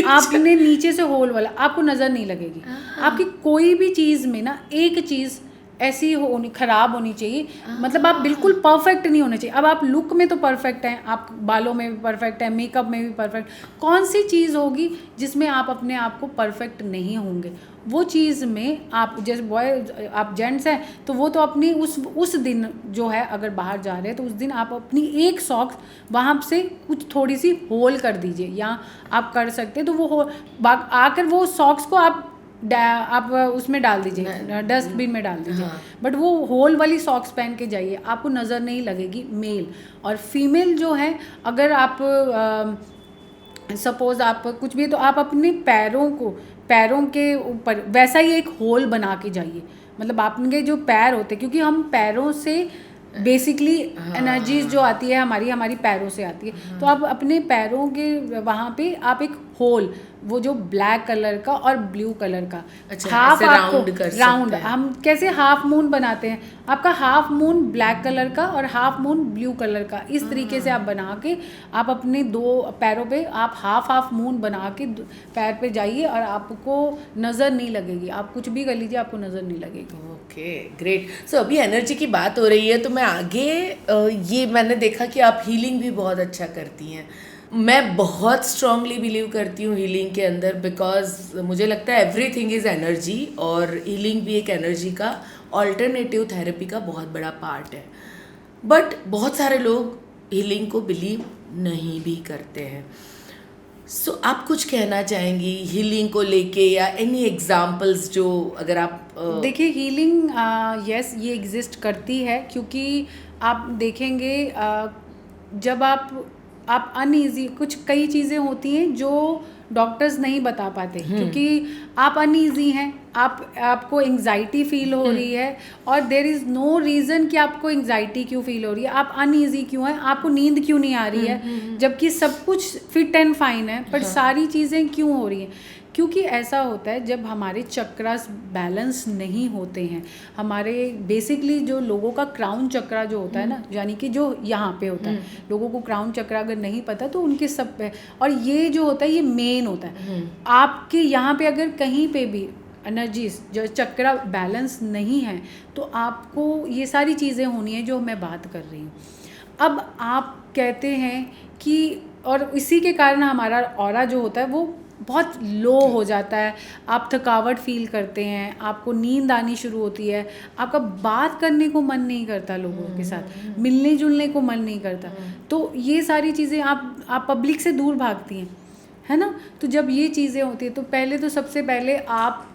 S2: आपने नीचे से होल वाला, आपको नज़र नहीं लगेगी। आपकी कोई भी चीज़ में ना एक चीज़ ऐसी होनी, खराब होनी चाहिए। मतलब आप बिल्कुल परफेक्ट नहीं होने चाहिए। अब आप लुक में तो परफेक्ट हैं, आप बालों में भी परफेक्ट हैं, मेकअप में भी परफेक्ट, कौन सी चीज़ होगी जिसमें आप अपने आप को परफेक्ट नहीं होंगे? वो चीज़ में आप, जैसे बॉय, आप जेंट्स हैं तो वो तो अपनी उस दिन जो है, अगर बाहर जा रहे हैं तो उस दिन आप अपनी एक सॉक्स वहाँ से कुछ थोड़ी सी होल कर दीजिए, या आप कर सकते हैं तो वो आकर वो सॉक्स को आप उसमें डाल दीजिए, डस्टबिन में डाल दीजिए। बट वो होल वाली सॉक्स पहन के जाइए, आपको नज़र नहीं लगेगी। मेल और फीमेल जो है, अगर आप सपोज आप कुछ भी, तो आप अपने पैरों के ऊपर वैसा ही एक होल बना के जाइए। मतलब आपके जो पैर होते हैं, क्योंकि हम पैरों से बेसिकली एनर्जीज जो आती है हमारी पैरों से आती है, तो आप अपने पैरों के वहाँ पे आप एक होल, वो जो ब्लैक कलर का और ब्लू कलर का, हाफ राउंड हम कैसे हाफ मून बनाते हैं, आपका हाफ मून ब्लैक कलर का और हाफ मून ब्लू कलर का, इस तरीके से आप बना के आप अपने दो पैरों पे आप हाफ मून बना के पैर पे जाइए और आपको नज़र नहीं लगेगी। आप कुछ भी कर लीजिए, आपको नज़र नहीं लगेगी।
S1: Okay, great. सो अभी एनर्जी की बात हो रही है तो मैं आगे ये मैंने देखा कि आप हीलिंग भी बहुत अच्छा करती हैं। मैं बहुत स्ट्रांगली बिलीव करती हूँ हीलिंग के अंदर, बिकॉज मुझे लगता है एवरीथिंग इज़ एनर्जी, और हीलिंग भी एक एनर्जी का, ऑल्टरनेटिव थेरेपी का बहुत बड़ा पार्ट है। बट बहुत सारे लोग हीलिंग को बिलीव नहीं भी करते हैं। सो आप कुछ कहना चाहेंगी हीलिंग को लेके, या एनी एग्जाम्पल्स जो अगर आप
S2: देखिए, हीलिंग यस ये एग्जिस्ट करती है, क्योंकि आप देखेंगे जब आप अनईजी, कुछ कई चीज़ें होती हैं जो डॉक्टर्स नहीं बता पाते, क्योंकि आप अनईजी हैं, आपको एंग्जाइटी फील हो रही है, और देयर इज़ नो रीज़न कि आपको एंग्जाइटी क्यों फील हो रही है, आप अनईजी क्यों हैं, आपको नींद क्यों नहीं आ रही है, जबकि सब कुछ फिट एंड फाइन है, बट सारी चीज़ें क्यों हो रही हैं? क्योंकि ऐसा होता है, जब हमारे चक्रास बैलेंस नहीं होते हैं, हमारे बेसिकली जो लोगों का क्राउन चक्रा जो होता है ना, यानी कि जो यहाँ पे होता है, लोगों को क्राउन चक्रा अगर नहीं पता तो उनके सब पे, और ये जो होता है ये मेन होता है। आपके यहाँ पे अगर कहीं पे भी एनर्जीज जो चक्रा बैलेंस नहीं है, तो आपको ये सारी चीज़ें होनी है जो मैं बात कर रही हूँ। अब आप कहते हैं कि, और इसी के कारण हमारा ऑरा जो होता है वो बहुत लो हो जाता है, आप थकावट फील करते हैं, आपको नींद आनी शुरू होती है, आपका बात करने को मन नहीं करता, लोगों के साथ मिलने जुलने को मन नहीं करता, तो ये सारी चीज़ें आप पब्लिक से दूर भागती हैं, है ना। तो जब ये चीज़ें होती है, तो पहले तो सबसे पहले आप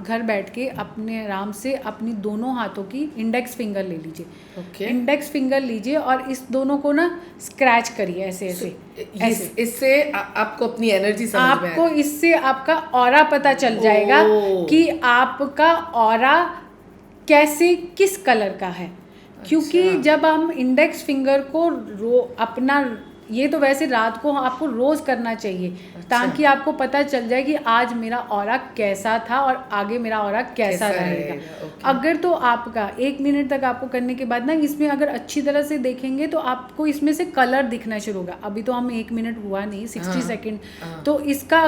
S2: घर बैठ के अपने आराम से अपनी दोनों हाथों की इंडेक्स फिंगर ले लीजिए। इंडेक्स फिंगर लीजिए और इस दोनों को ना स्क्रैच करिए ऐसे ऐसे।
S1: इससे आपको अपनी एनर्जी समझ में
S2: आपको इससे आपका ऑरा पता चल जाएगा कि आपका ऑरा कैसे, किस कलर का है। क्योंकि जब हम इंडेक्स फिंगर को अपना, ये तो वैसे रात को आपको रोज़ करना चाहिए, ताकि आपको पता चल जाए कि आज मेरा ऑरा कैसा था और आगे मेरा ऑरा कैसा रहेगा। अगर तो आपका 1 मिनट तक आपको करने के बाद ना, इसमें अगर अच्छी तरह से देखेंगे तो आपको इसमें से कलर दिखना शुरू होगा। अभी तो हम 1 मिनट हुआ नहीं, 60 सेकेंड, तो इसका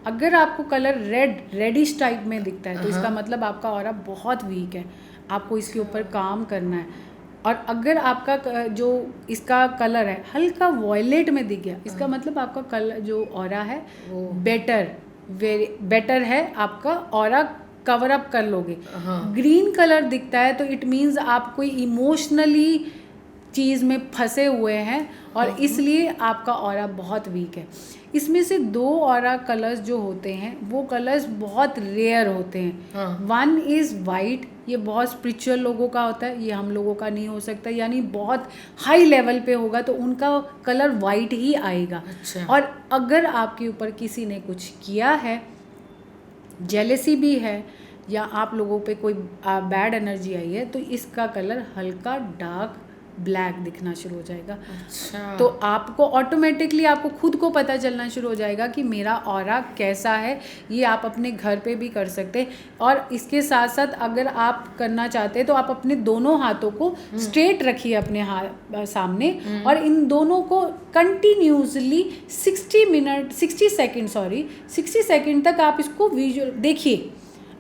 S2: अगर आपको कलर रेडिश टाइप में दिखता है, तो इसका मतलब आपका ऑरा बहुत वीक है, आपको इसके ऊपर काम करना है। और अगर आपका जो इसका कलर है हल्का वॉयलेट में दिख गया, इसका मतलब आपका कलर जो ऑरा है बेटर है, आपका ऑरा कवर अप कर लोगे। ग्रीन कलर दिखता है तो इट मीन्स आप कोई इमोशनली चीज़ में फंसे हुए हैं, और इसलिए आपका ऑरा बहुत वीक है। इसमें से 2 ऑरा कलर्स जो होते हैं वो कलर्स बहुत रेयर होते हैं। वन इज़ वाइट, ये बहुत स्पिरिचुअल लोगों का होता है, ये हम लोगों का नहीं हो सकता, यानी बहुत हाई लेवल पे होगा तो उनका कलर वाइट ही आएगा। और अगर आपके ऊपर किसी ने कुछ किया है, जेलेसी भी है, या आप लोगों पे कोई बैड एनर्जी आई है, तो इसका कलर हल्का डार्क ब्लैक दिखना शुरू हो जाएगा। तो आपको ऑटोमेटिकली आपको खुद को पता चलना शुरू हो जाएगा कि मेरा ऑरा कैसा है। ये आप अपने घर पे भी कर सकते हैं, और इसके साथ साथ अगर आप करना चाहते हैं तो आप अपने दोनों हाथों को स्ट्रेट रखिए अपने सामने, और इन दोनों को कंटिन्यूसली 60 सेकेंड तक आप इसको विजुअल देखिए।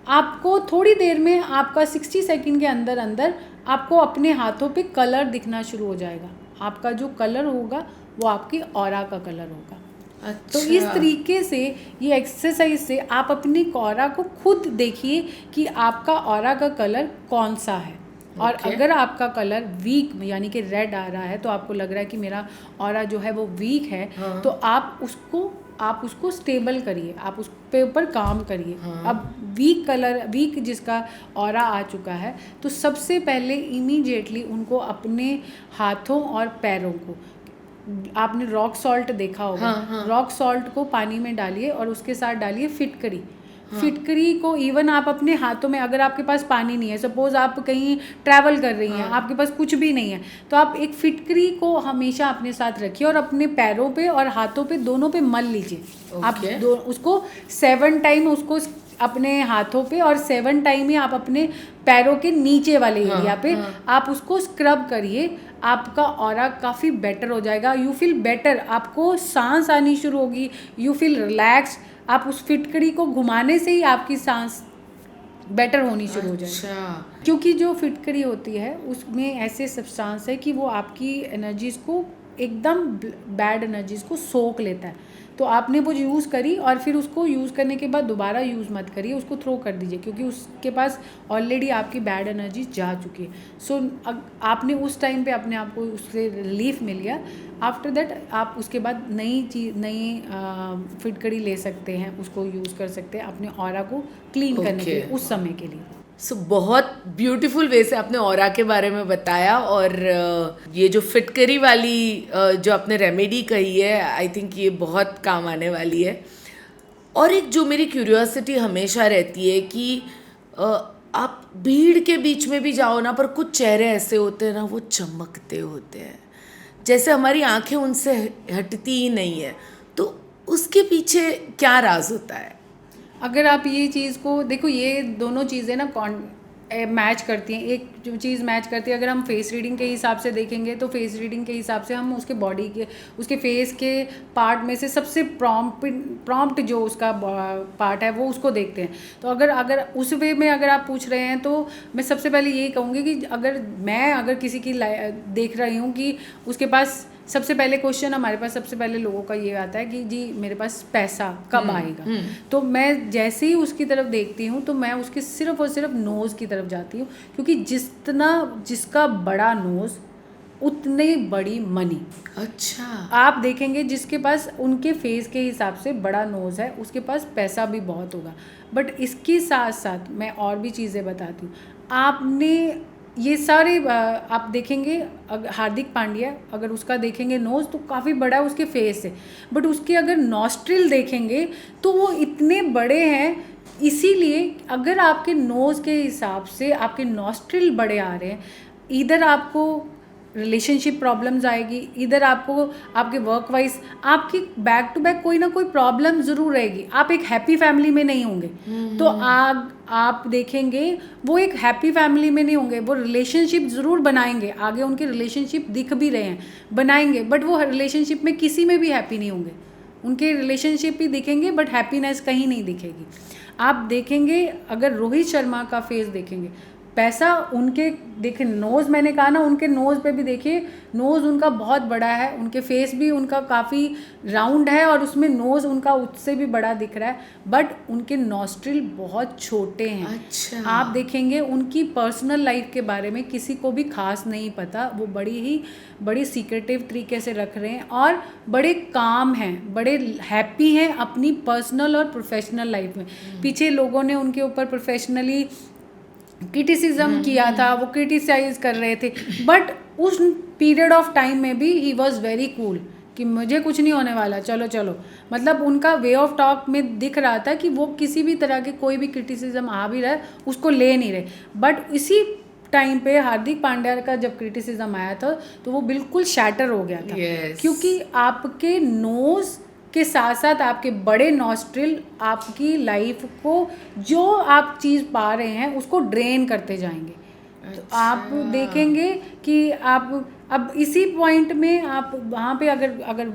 S2: आपको थोड़ी देर में, आपका 60 सेकंड के अंदर अंदर आपको अपने हाथों पे कलर दिखना शुरू हो जाएगा। आपका जो कलर होगा वो आपकी ऑरा का कलर होगा।
S1: अच्छा।
S2: तो इस तरीके से ये एक्सरसाइज से आप अपनी ऑरा को खुद देखिए कि आपका ऑरा का कलर कौन सा है। और
S1: Okay.
S2: अगर आपका कलर वीक यानी कि रेड आ रहा है तो आपको लग रहा है कि मेरा ऑरा जो है वो वीक है,
S1: हाँ.
S2: तो आप उसको स्टेबल करिए, आप उस पे ऊपर काम करिए।
S1: हाँ.
S2: अब वीक जिसका ऑरा आ चुका है, तो सबसे पहले इमीडिएटली उनको अपने हाथों और पैरों को, आपने रॉक सॉल्ट देखा होगा,
S1: हाँ, हाँ.
S2: रॉक सॉल्ट को पानी में डालिए और उसके साथ डालिए फिटकरी। फिटकरी को इवन आप अपने हाथों में, अगर आपके पास पानी नहीं है, सपोज आप कहीं ट्रैवल कर रही हैं, आपके पास कुछ भी नहीं है, तो आप एक फिटकरी को हमेशा अपने साथ रखिए और अपने पैरों पे और हाथों पे दोनों पे मल लीजिए। आप उसको 7 टाइम उसको अपने हाथों पे और 7 टाइम ही आप अपने पैरों के नीचे वाले एरिया पे आप उसको स्क्रब करिए। आपका ऑरा काफ़ी बेटर हो जाएगा, यू फील बेटर, आपको सांस आनी शुरू होगी, यू फील रिलैक्स। आप उस फिटकड़ी को घुमाने से ही आपकी सांस बेटर होनी शुरू हो जाएगी।
S1: अच्छा।
S2: क्योंकि जो फिटकड़ी होती है उसमें ऐसे सब्सटेंस है कि वो आपकी एनर्जीज को एकदम बैड एनर्जीज को सोख लेता है। तो आपने वो यूज़ करी और फिर उसको यूज़ करने के बाद दोबारा यूज़ मत करिए, उसको थ्रो कर दीजिए, क्योंकि उसके पास ऑलरेडी आपकी बैड एनर्जी जा चुकी है। सो आपने उस टाइम पे अपने आप को उससे रिलीफ मिल गया। आफ्टर दैट आप उसके बाद नई फिटकड़ी ले सकते हैं, उसको यूज़ कर सकते हैं अपने ऑरा को क्लीन करने के लिए, उस समय के लिए।
S1: सो बहुत ब्यूटीफुल वे से आपने ऑरा के बारे में बताया। और ये जो फिटकरी वाली जो आपने रेमेडी कही है, आई थिंक ये बहुत काम आने वाली है। और एक जो मेरी क्यूरियोसिटी हमेशा रहती है कि आप भीड़ के बीच में भी जाओ ना, पर कुछ चेहरे ऐसे होते हैं ना, वो चमकते होते हैं, जैसे हमारी आंखें उनसे हटती ही नहीं है। तो उसके पीछे क्या राज होता है?
S2: अगर आप ये चीज़ को देखो, ये दोनों चीज़ें ना मैच करती हैं। एक जो चीज़ मैच करती है, अगर हम फेस रीडिंग के हिसाब से देखेंगे तो फेस रीडिंग के हिसाब से हम उसके बॉडी के, उसके फेस के पार्ट में से सबसे प्रॉम्प्ट जो उसका पार्ट है वो उसको देखते हैं। तो अगर उस वे में अगर आप पूछ रहे हैं तो मैं सबसे पहले यही कहूँगी कि अगर किसी की देख रही हूँ कि उसके पास, सबसे पहले क्वेश्चन हमारे पास सबसे पहले लोगों का ये आता है कि जी मेरे पास पैसा कब आएगा। तो मैं जैसे ही उसकी तरफ देखती हूँ तो मैं उसके सिर्फ और सिर्फ नोज़ की तरफ जाती हूँ, क्योंकि जिसका बड़ा नोज़ उतनी बड़ी मनी।
S1: अच्छा। आप
S2: देखेंगे जिसके पास उनके फेस के हिसाब से बड़ा नोज़ है उसके पास पैसा भी बहुत होगा। बट इसके साथ साथ मैं और भी चीज़ें बताती हूँ। आपने ये सारे आप देखेंगे, हार्दिक पांड्या अगर उसका देखेंगे नोज़ तो काफ़ी बड़ा है उसके फेस से, बट उसके अगर नॉस्ट्रिल देखेंगे तो वो इतने बड़े हैं। इसीलिए अगर आपके नोज़ के हिसाब से आपके नॉस्ट्रिल बड़े आ रहे हैं, इधर आपको रिलेशनशिप प्रॉब्लम्स आएगी, इधर आपको आपके वर्क वाइज आपकी बैक टू बैक कोई ना कोई प्रॉब्लम ज़रूर रहेगी। आप एक हैप्पी फैमिली में नहीं होंगे। तो आप देखेंगे वो एक हैप्पी फैमिली में नहीं होंगे, वो रिलेशनशिप ज़रूर बनाएंगे, आगे उनके रिलेशनशिप दिख भी रहे हैं, बनाएंगे, बट वो रिलेशनशिप में किसी में भी हैप्पी नहीं होंगे। उनके रिलेशनशिप ही दिखेंगे बट हैप्पीनेस कहीं नहीं दिखेगी। आप देखेंगे अगर रोहित शर्मा का फेस देखेंगे, पैसा उनके देखिए, नोज़ मैंने कहा ना, उनके नोज़ पे भी देखिए, नोज़ उनका बहुत बड़ा है, उनके फेस भी उनका काफ़ी राउंड है और उसमें नोज़ उनका उससे भी बड़ा दिख रहा है, बट उनके नॉस्ट्रिल बहुत छोटे हैं।
S1: अच्छा।
S2: आप देखेंगे उनकी पर्सनल लाइफ के बारे में किसी को भी खास नहीं पता, वो बड़ी सीक्रेटिव तरीके से रख रहे हैं और बड़े काम हैं, बड़े हैप्पी हैं अपनी पर्सनल और प्रोफेशनल लाइफ में। पीछे लोगों ने उनके ऊपर प्रोफेशनली क्रिटिसिज्म किया था, वो क्रिटिसाइज कर रहे थे, बट उस पीरियड ऑफ टाइम में भी ही वॉज वेरी कूल कि मुझे कुछ नहीं होने वाला, चलो चलो। मतलब उनका वे ऑफ टॉक में दिख रहा था कि वो किसी भी तरह के कोई भी क्रिटिसिज्म आ भी रहा है उसको ले नहीं रहे। बट इसी टाइम पे हार्दिक पांड्या का जब क्रिटिसिज्म आया था तो वो बिल्कुल शैटर हो गया था। क्योंकि आपके नोज़ के साथ साथ आपके बड़े नॉस्ट्रिल आपकी लाइफ को, जो आप चीज़ पा रहे हैं उसको ड्रेन करते जाएंगे। तो आप देखेंगे कि आप अब इसी पॉइंट में आप वहाँ पे अगर अगर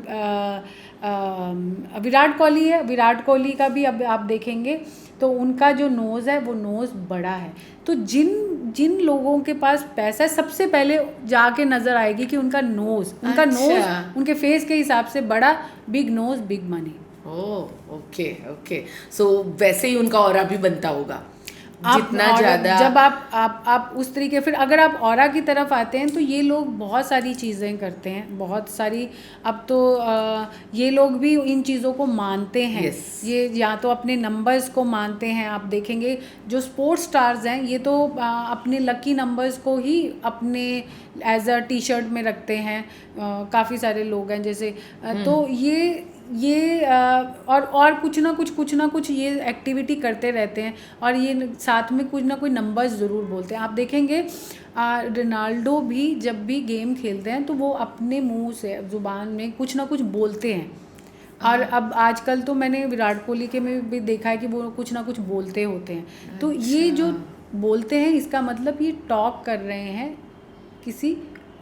S2: विराट कोहली है, विराट कोहली का भी अब आप देखेंगे तो उनका जो नोज़ है वो नोज़ बड़ा है। तो जिन जिन लोगों के पास पैसा है सबसे पहले जाके नज़र आएगी कि उनका नोज़ उनके फेस के हिसाब से बड़ा, big nose big money.
S1: Oh okay okay, so वैसे ही उनका ऑरा भी बनता होगा जितना
S2: और
S1: ज़्यादा।
S2: जब आप उस तरीके, फिर अगर आप ऑरा की तरफ आते हैं तो ये लोग बहुत सारी चीज़ें करते हैं, बहुत सारी। अब तो ये लोग भी इन चीज़ों को मानते हैं।
S1: Yes.
S2: ये या तो अपने नंबर्स को मानते हैं। आप देखेंगे जो स्पोर्ट्स स्टार्स हैं ये तो अपने लकी नंबर्स को ही अपने एज अ टी शर्ट में रखते हैं। काफ़ी सारे लोग हैं जैसे तो ये और कुछ ना कुछ ये एक्टिविटी करते रहते हैं और ये साथ में कुछ ना कोई नंबर्स ज़रूर बोलते हैं। आप देखेंगे रोनाल्डो भी जब भी गेम खेलते हैं तो वो अपने मुंह से ज़ुबान में कुछ ना कुछ बोलते हैं। और अब आजकल तो मैंने विराट कोहली के में भी देखा है कि वो कुछ ना कुछ बोलते होते हैं। तो ये जो बोलते हैं इसका मतलब ये टॉक कर रहे हैं किसी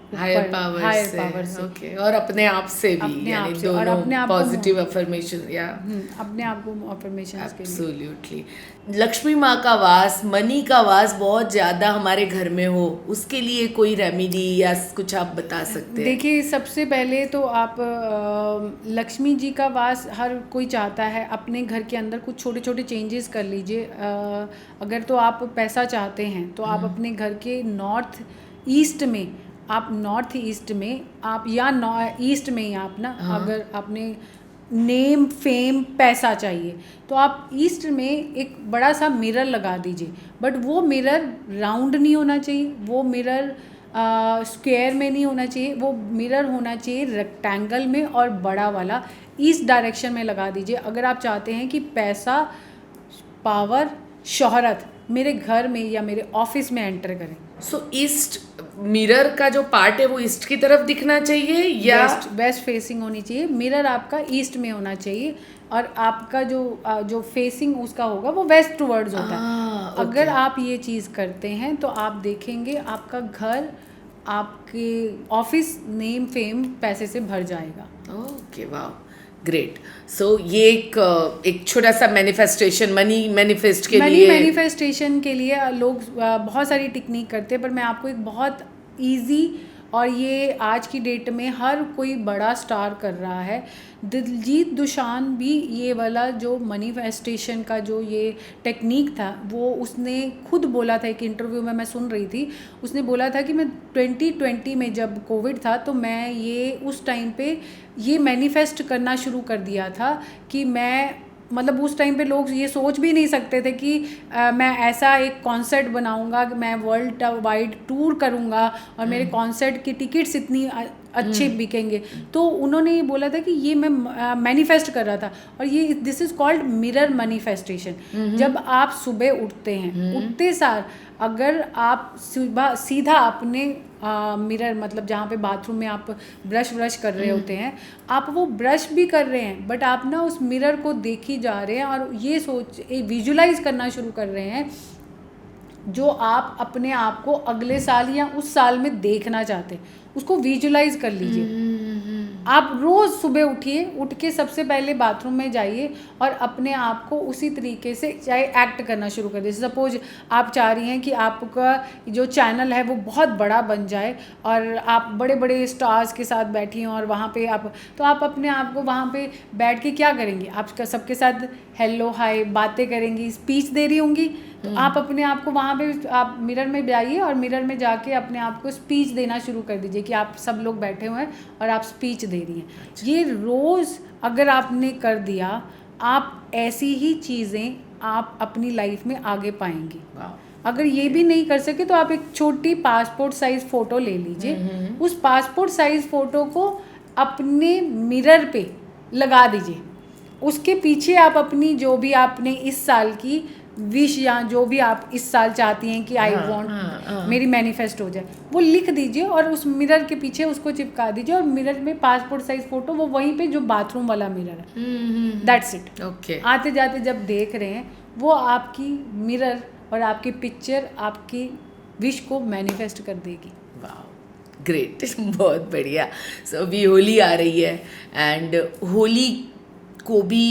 S1: हायर पावर से ओके, और अपने आप से भी, यानी दोनों पॉजिटिव अफर्मेशन या
S2: अपने आप को अफर्मेशन के लिए।
S1: एब्सोल्युटली। लक्ष्मी माँ का वास, मनी का वास बहुत ज़्यादा हमारे घर में हो, उसके लिए कोई रेमेडी या कुछ आप बता सकते हैं?
S2: देखिए सबसे पहले तो आप लक्ष्मी जी का वास हर कोई चाहता है। अपने घर के अंदर कुछ छोटे छोटे चेंजेस कर लीजिए। अगर तो आप पैसा चाहते हैं तो आप अपने घर के नॉर्थ ईस्ट में आप या ईस्ट में ही आप ना, अगर आपने नेम फेम पैसा चाहिए तो आप ईस्ट में एक बड़ा सा मिरर लगा दीजिए। बट वो मिरर राउंड नहीं होना चाहिए, वो मिरर स्क्वायर में नहीं होना चाहिए, वो मिरर होना चाहिए रेक्टेंगल में और बड़ा वाला ईस्ट डायरेक्शन में लगा दीजिए। अगर आप चाहते हैं कि पैसा, पावर, शोहरत मेरे घर में या मेरे ऑफिस में एंटर करें।
S1: सो ईस्ट मिरर का जो पार्ट है वो ईस्ट की तरफ दिखना चाहिए या
S2: वेस्ट फेसिंग होनी चाहिए। मिरर आपका ईस्ट में होना चाहिए और आपका जो फेसिंग उसका होगा वो वेस्ट टुवर्ड्स होता है। अगर आप ये चीज़ करते हैं तो आप देखेंगे आपका घर, आपके ऑफिस, नेम फेम पैसे से भर जाएगा।
S1: ओके, वाह, ग्रेट। सो ये एक छोटा सा मैनिफेस्टेशन, मनी मैनिफेस्टेशन
S2: के लिए लोग बहुत सारी टेक्निक करते हैं, पर मैं आपको एक बहुत इजी और ये आज की डेट में हर कोई बड़ा स्टार कर रहा है। दिलजीत दोसांझ भी ये वाला जो मैनिफेस्टेशन का जो ये टेक्निक था वो उसने खुद बोला था। एक इंटरव्यू में मैं सुन रही थी, उसने बोला था कि मैं 2020 में जब कोविड था तो मैं ये उस टाइम पे ये मैनिफेस्ट करना शुरू कर दिया था कि मैं, मतलब उस टाइम पे लोग ये सोच भी नहीं सकते थे कि मैं ऐसा एक कॉन्सर्ट बनाऊंगा, मैं वर्ल्ड वाइड टूर करूंगा और मेरे कॉन्सर्ट की टिकट्स इतनी अच्छे बिकेंगे। तो उन्होंने ये बोला था कि ये मैं मैनिफेस्ट कर रहा था और ये this is called mirror manifestation. जब आप सुबह उठते हैं, उठते सार अगर आप सुबह सीधा अपने मिरर, मतलब जहाँ पे बाथरूम में आप ब्रश कर रहे होते हैं, आप वो ब्रश भी कर रहे हैं बट आप ना उस मिरर को देखी जा रहे हैं और ये विजुलाइज करना शुरू कर रहे हैं जो आप अपने आप को अगले साल या उस साल में देखना चाहते हैं, उसको विजुलाइज कर लीजिए। आप रोज़ सुबह उठिए, उठ के सबसे पहले बाथरूम में जाइए और अपने आप को उसी तरीके से चाहे एक्ट करना शुरू कर दीजिए। सपोज आप चाह रही हैं कि आपका जो चैनल है वो बहुत बड़ा बन जाए और आप बड़े बड़े स्टार्स के साथ बैठी हैं और वहाँ पे आप अपने आप को वहाँ पे बैठ के क्या करेंगी, आप सबके साथ हेलो हाय बातें करेंगी, स्पीच दे रही होंगी। तो आप अपने आप को वहाँ पे आप मिरर में जाइए और मिरर में जाके अपने आप को स्पीच देना शुरू कर दीजिए कि आप सब लोग बैठे हुए हैं और आप स्पीच दे रही हैं। ये रोज़ अगर आपने कर दिया, आप ऐसी ही चीज़ें आप अपनी लाइफ में आगे पाएंगी। अगर ये भी नहीं कर सके तो आप एक छोटी पासपोर्ट साइज़ फ़ोटो ले लीजिए, उस पासपोर्ट साइज़ फ़ोटो को अपने मिरर पे लगा दीजिए। उसके पीछे आप अपनी जो भी आपने इस साल की विश या जो भी आप इस साल चाहती हैं कि आई वॉन्ट मेरी मैनिफेस्ट हो जाए, वो लिख दीजिए और उस मिरर के पीछे उसको चिपका दीजिए और मिरर में पासपोर्ट साइज फ़ोटो वो वहीं पे जो बाथरूम वाला मिरर है, दैट्स इट।
S1: ओके,
S2: आते जाते जब देख रहे हैं वो आपकी मिरर और आपकी पिक्चर आपकी विश को मैनिफेस्ट कर देगी।
S1: वाह, ग्रेट, बहुत बढ़िया। सो अभी होली आ रही है एंड होली को भी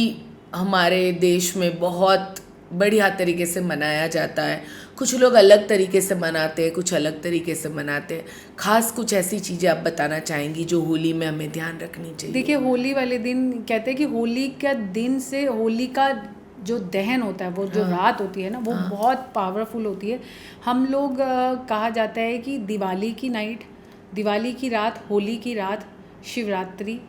S1: हमारे देश में बहुत बढ़िया तरीके से मनाया जाता है। कुछ लोग अलग तरीके से मनाते हैं, कुछ अलग तरीके से मनाते हैं। खास कुछ ऐसी चीज़ें आप बताना चाहेंगी जो होली में हमें ध्यान रखनी चाहिए?
S2: देखिए, होली वाले दिन कहते हैं कि होली का दिन से होली का जो दहन होता है, वो जो रात होती है ना, वो बहुत पावरफुल होती है। हम लोग कहा जाता है कि दिवाली की नाइट, दिवाली की रात, होली की रात, शिवरात्रि,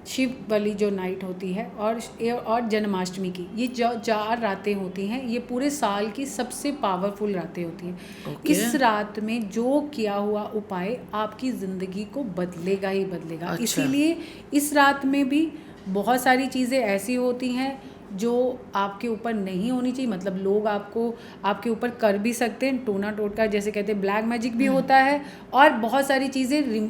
S2: शिव वाली जो नाइट होती है, और जन्माष्टमी की, ये जो 4 रातें होती हैं, ये पूरे साल की सबसे पावरफुल रातें होती हैं। इस रात में जो किया हुआ उपाय आपकी ज़िंदगी को बदलेगा ही बदलेगा।
S1: अच्छा।
S2: इसीलिए इस रात में भी बहुत सारी चीज़ें ऐसी होती हैं जो आपके ऊपर नहीं होनी चाहिए। मतलब लोग आपके ऊपर कर भी सकते हैं, टोना टोटका जैसे कहते हैं, ब्लैक मैजिक भी होता है, और बहुत सारी चीज़ें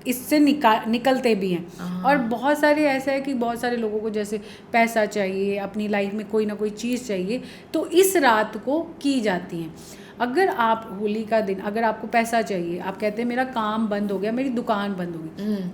S2: इससे निकलते भी हैं। और बहुत सारे ऐसा है कि बहुत सारे लोगों को जैसे पैसा चाहिए, अपनी लाइफ में कोई ना कोई चीज़ चाहिए, तो इस रात को की जाती हैं। अगर आप होली का दिन, अगर आपको पैसा चाहिए, आप कहते हैं मेरा काम बंद हो गया, मेरी दुकान बंद हो गई,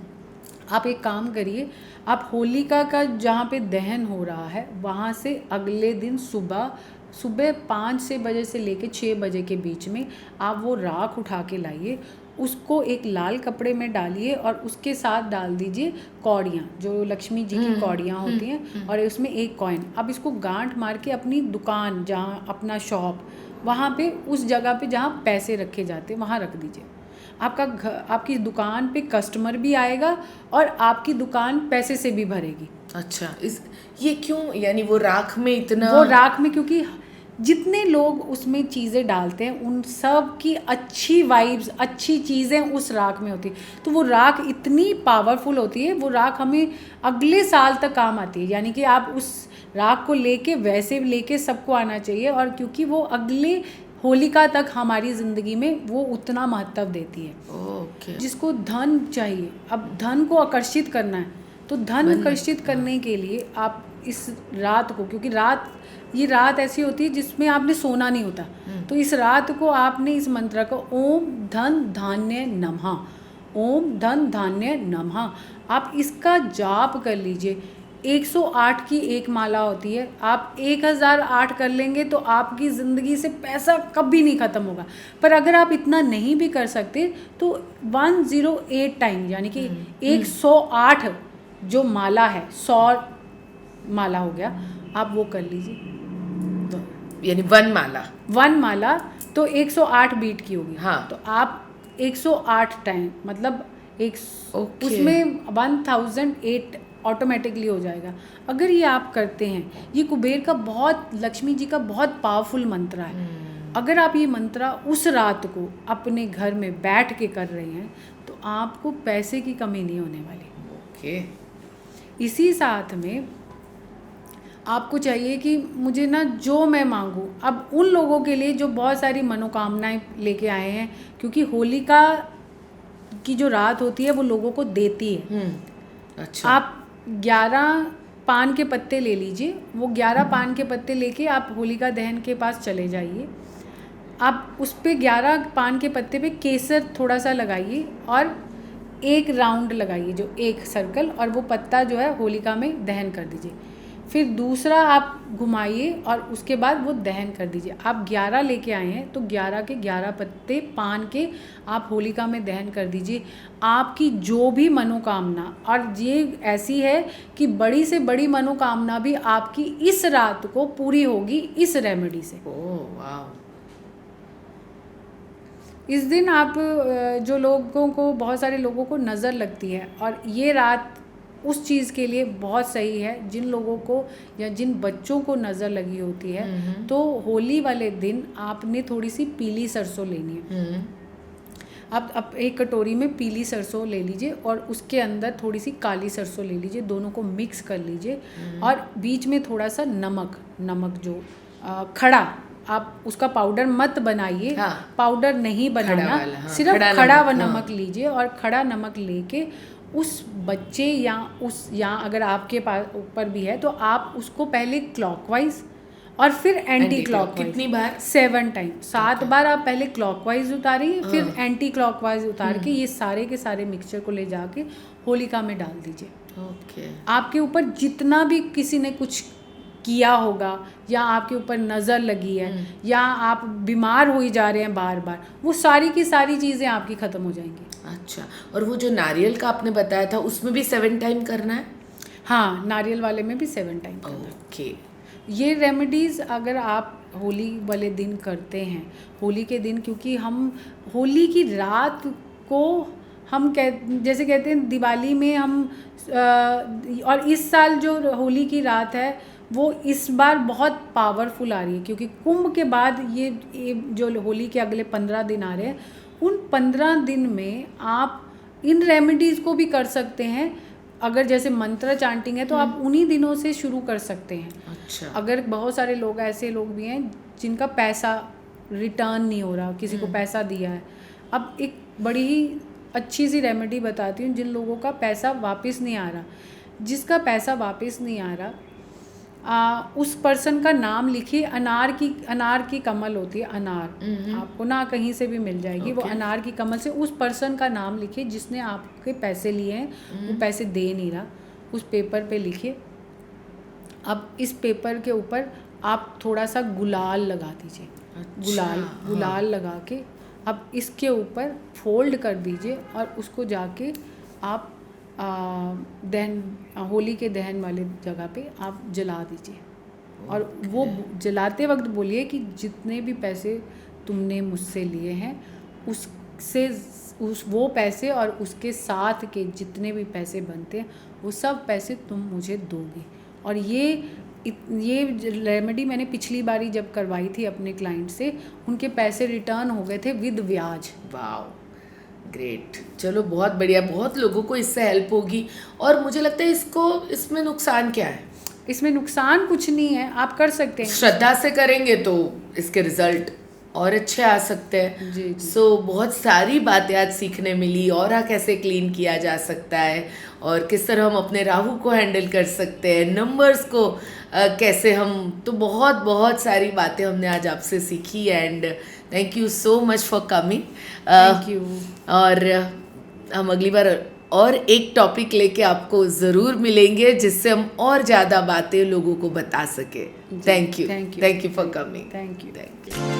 S2: आप एक काम करिए, आप होलिका का जहाँ पे दहन हो रहा है वहाँ से अगले दिन सुबह 5 बजे से लेके 6 बजे के बीच में आप वो राख उठा के लाइए, उसको एक लाल कपड़े में डालिए और उसके साथ डाल दीजिए कौड़ियाँ, जो लक्ष्मी जी की कौड़ियाँ होती हैं, और उसमें एक कॉइन। अब इसको गांठ मार के अपनी दुकान, जहाँ अपना शॉप, वहाँ पे उस जगह पे जहाँ पैसे रखे जाते हैं वहाँ रख दीजिए। आपकी दुकान पे कस्टमर भी आएगा और आपकी दुकान पैसे से भी भरेगी।
S1: अच्छा, ये क्यों, यानी वो राख में इतना?
S2: वो राख में, क्योंकि जितने लोग उसमें चीज़ें डालते हैं उन सब की अच्छी वाइब्स, अच्छी चीज़ें उस राख में होती है। तो वो राख इतनी पावरफुल होती है, वो राख हमें अगले साल तक काम आती है। यानी कि आप उस राख को वैसे लेके सबको आना चाहिए, और क्योंकि वो अगले होलिका तक हमारी ज़िंदगी में वो उतना महत्व देती है।
S1: ओके।
S2: जिसको धन चाहिए, अब धन को आकर्षित करना है, तो धन आकर्षित करने के लिए आप इस रात को, क्योंकि ये रात ऐसी होती है जिसमें आपने सोना नहीं होता, तो इस रात को आपने इस मंत्र को ओम धन धान्य नमः, ओम धन धान्य नमः, आप इसका जाप कर लीजिए। 108 की एक माला होती है, आप 1008 कर लेंगे तो आपकी ज़िंदगी से पैसा कभी नहीं ख़त्म होगा। पर अगर आप इतना नहीं भी कर सकते तो 108 टाइम, यानी कि 108 जो माला है, 100 माला हो गया, आप वो कर लीजिए।
S1: यानी 1
S2: माला तो 108 बीट की होगी।
S1: हाँ।
S2: तो आप 108 टाइम, मतलब
S1: ओके।
S2: उसमें 1008 ऑटोमेटिकली हो जाएगा। अगर ये आप करते हैं, ये कुबेर का बहुत, लक्ष्मी जी का बहुत पावरफुल मंत्र है। अगर आप ये मंत्र उस रात को अपने घर में बैठ के कर रहे हैं तो आपको पैसे की कमी नहीं होने वाली।
S1: ओके।
S2: इसी साथ में आपको चाहिए कि मुझे ना जो मैं मांगूँ, अब उन लोगों के लिए जो बहुत सारी मनोकामनाएं लेके आए हैं, क्योंकि होलिका की जो रात होती है वो लोगों को देती है।
S1: अच्छा।
S2: आप 11 पान के पत्ते ले लीजिए, वो 11 पान के पत्ते लेके आप होलिका दहन के पास चले जाइए। आप उस पे 11 पान के पत्ते पे केसर थोड़ा सा लगाइए और एक राउंड लगाइए, जो एक सर्कल, और वो पत्ता जो है होलिका में दहन कर दीजिए। फिर दूसरा आप घुमाइए और उसके बाद वो दहन कर दीजिए। आप 11 लेके आए हैं तो 11 के 11 पत्ते पान के आप होलिका में दहन कर दीजिए। आपकी जो भी मनोकामना, और ये ऐसी है कि बड़ी से बड़ी मनोकामना भी आपकी इस रात को पूरी होगी इस रेमेडी से।
S1: ओह वाह।
S2: इस दिन आप जो लोगों को, बहुत सारे लोगों को नज़र लगती है, और ये रात उस चीज़ के लिए बहुत सही है, जिन लोगों को या जिन बच्चों को नज़र लगी होती है, तो होली वाले दिन आपने थोड़ी सी पीली सरसों लेनी है। आप एक कटोरी में पीली सरसों ले लीजिए और उसके अंदर थोड़ी सी काली सरसों ले लीजिए, दोनों को मिक्स कर लीजिए, और बीच में थोड़ा सा नमक जो खड़ा, आप उसका पाउडर मत बनाइए।
S1: हाँ।
S2: पाउडर नहीं बनाना,
S1: हाँ,
S2: सिर्फ खड़ा नमक लीजिए, और खड़ा नमक लेके उस बच्चे या अगर आपके पास ऊपर भी है तो आप उसको पहले क्लॉकवाइज और फिर एंटी क्लॉकवाइज।
S1: कितनी बार?
S2: 7 टाइम, 7 बार आप पहले क्लॉकवाइज उतारिए, फिर एंटी क्लॉकवाइज उतार के ये सारे के सारे मिक्सचर को ले जाके होलिका में डाल दीजिए।
S1: ओके।
S2: आपके ऊपर जितना भी किसी ने कुछ किया होगा या आपके ऊपर नज़र लगी है या आप बीमार हो ही जा रहे हैं बार बार, वो सारी की सारी चीज़ें आपकी ख़त्म हो जाएंगी।
S1: अच्छा, और वो जो नारियल का आपने बताया था उसमें भी 7 टाइम करना है?
S2: हाँ, नारियल वाले में भी 7 टाइम करना है।
S1: ओके।
S2: ये रेमेडीज़ अगर आप होली वाले दिन करते हैं, होली के दिन, क्योंकि हम होली की रात को हम जैसे कहते हैं दिवाली में हम और इस साल जो होली की रात है वो इस बार बहुत पावरफुल आ रही है, क्योंकि कुंभ के बाद ये जो होली के अगले 15 दिन आ रहे हैं, उन 15 दिन में आप इन रेमेडीज़ को भी कर सकते हैं। अगर जैसे मंत्र चांटिंग है तो आप उन्हीं दिनों से शुरू कर सकते हैं।
S1: अच्छा।
S2: अगर बहुत सारे लोग ऐसे लोग भी हैं जिनका पैसा रिटर्न नहीं हो रहा, किसी को पैसा दिया है, अब एक बड़ी ही अच्छी सी रेमेडी बताती हूँ। जिन लोगों का पैसा वापस नहीं आ रहा, जिसका पैसा वापस नहीं आ रहा, उस पर्सन का नाम लिखिए। अनार की कमल होती है, अनार आपको ना कहीं से भी मिल जाएगी। वो अनार की कमल से उस पर्सन का नाम लिखिए जिसने आपके पैसे लिए हैं, वो पैसे दे नहीं रहा, उस पेपर पे लिखिए। अब इस पेपर के ऊपर आप थोड़ा सा गुलाल लगा दीजिए। गुलाल लगा के अब इसके ऊपर फोल्ड कर दीजिए और उसको जाके आप दहन, होली के दहन वाले जगह पे आप जला दीजिए। और वो जलाते वक्त बोलिए कि जितने भी पैसे तुमने मुझसे लिए हैं उससे वो पैसे और उसके साथ के जितने भी पैसे बनते हैं वो सब पैसे तुम मुझे दोगे। और ये रेमेडी मैंने पिछली बारी जब करवाई थी अपने क्लाइंट से, उनके पैसे रिटर्न हो गए थे विद ब्याज।
S1: Wow, great. चलो बहुत बढ़िया, बहुत लोगों को इससे हेल्प होगी। और मुझे लगता है इसमें नुकसान क्या है?
S2: इसमें नुकसान कुछ नहीं है, आप कर सकते हैं।
S1: श्रद्धा से करेंगे तो इसके रिजल्ट और अच्छे आ सकते हैं।
S2: जी।
S1: सो बहुत सारी बातें आज सीखने मिली। ऑरा कैसे क्लीन किया जा सकता है और किस तरह हम अपने राहु को हैंडल कर सकते हैं, नंबर्स को कैसे हम, तो बहुत बहुत सारी बातें हमने आज आपसे सीखी। And thank you so much for coming.
S2: Thank you.
S1: और हम अगली बार और एक टॉपिक लेके आपको ज़रूर मिलेंगे जिससे हम और ज़्यादा बातें लोगों को बता सके। Thank you for coming.
S2: Thank you.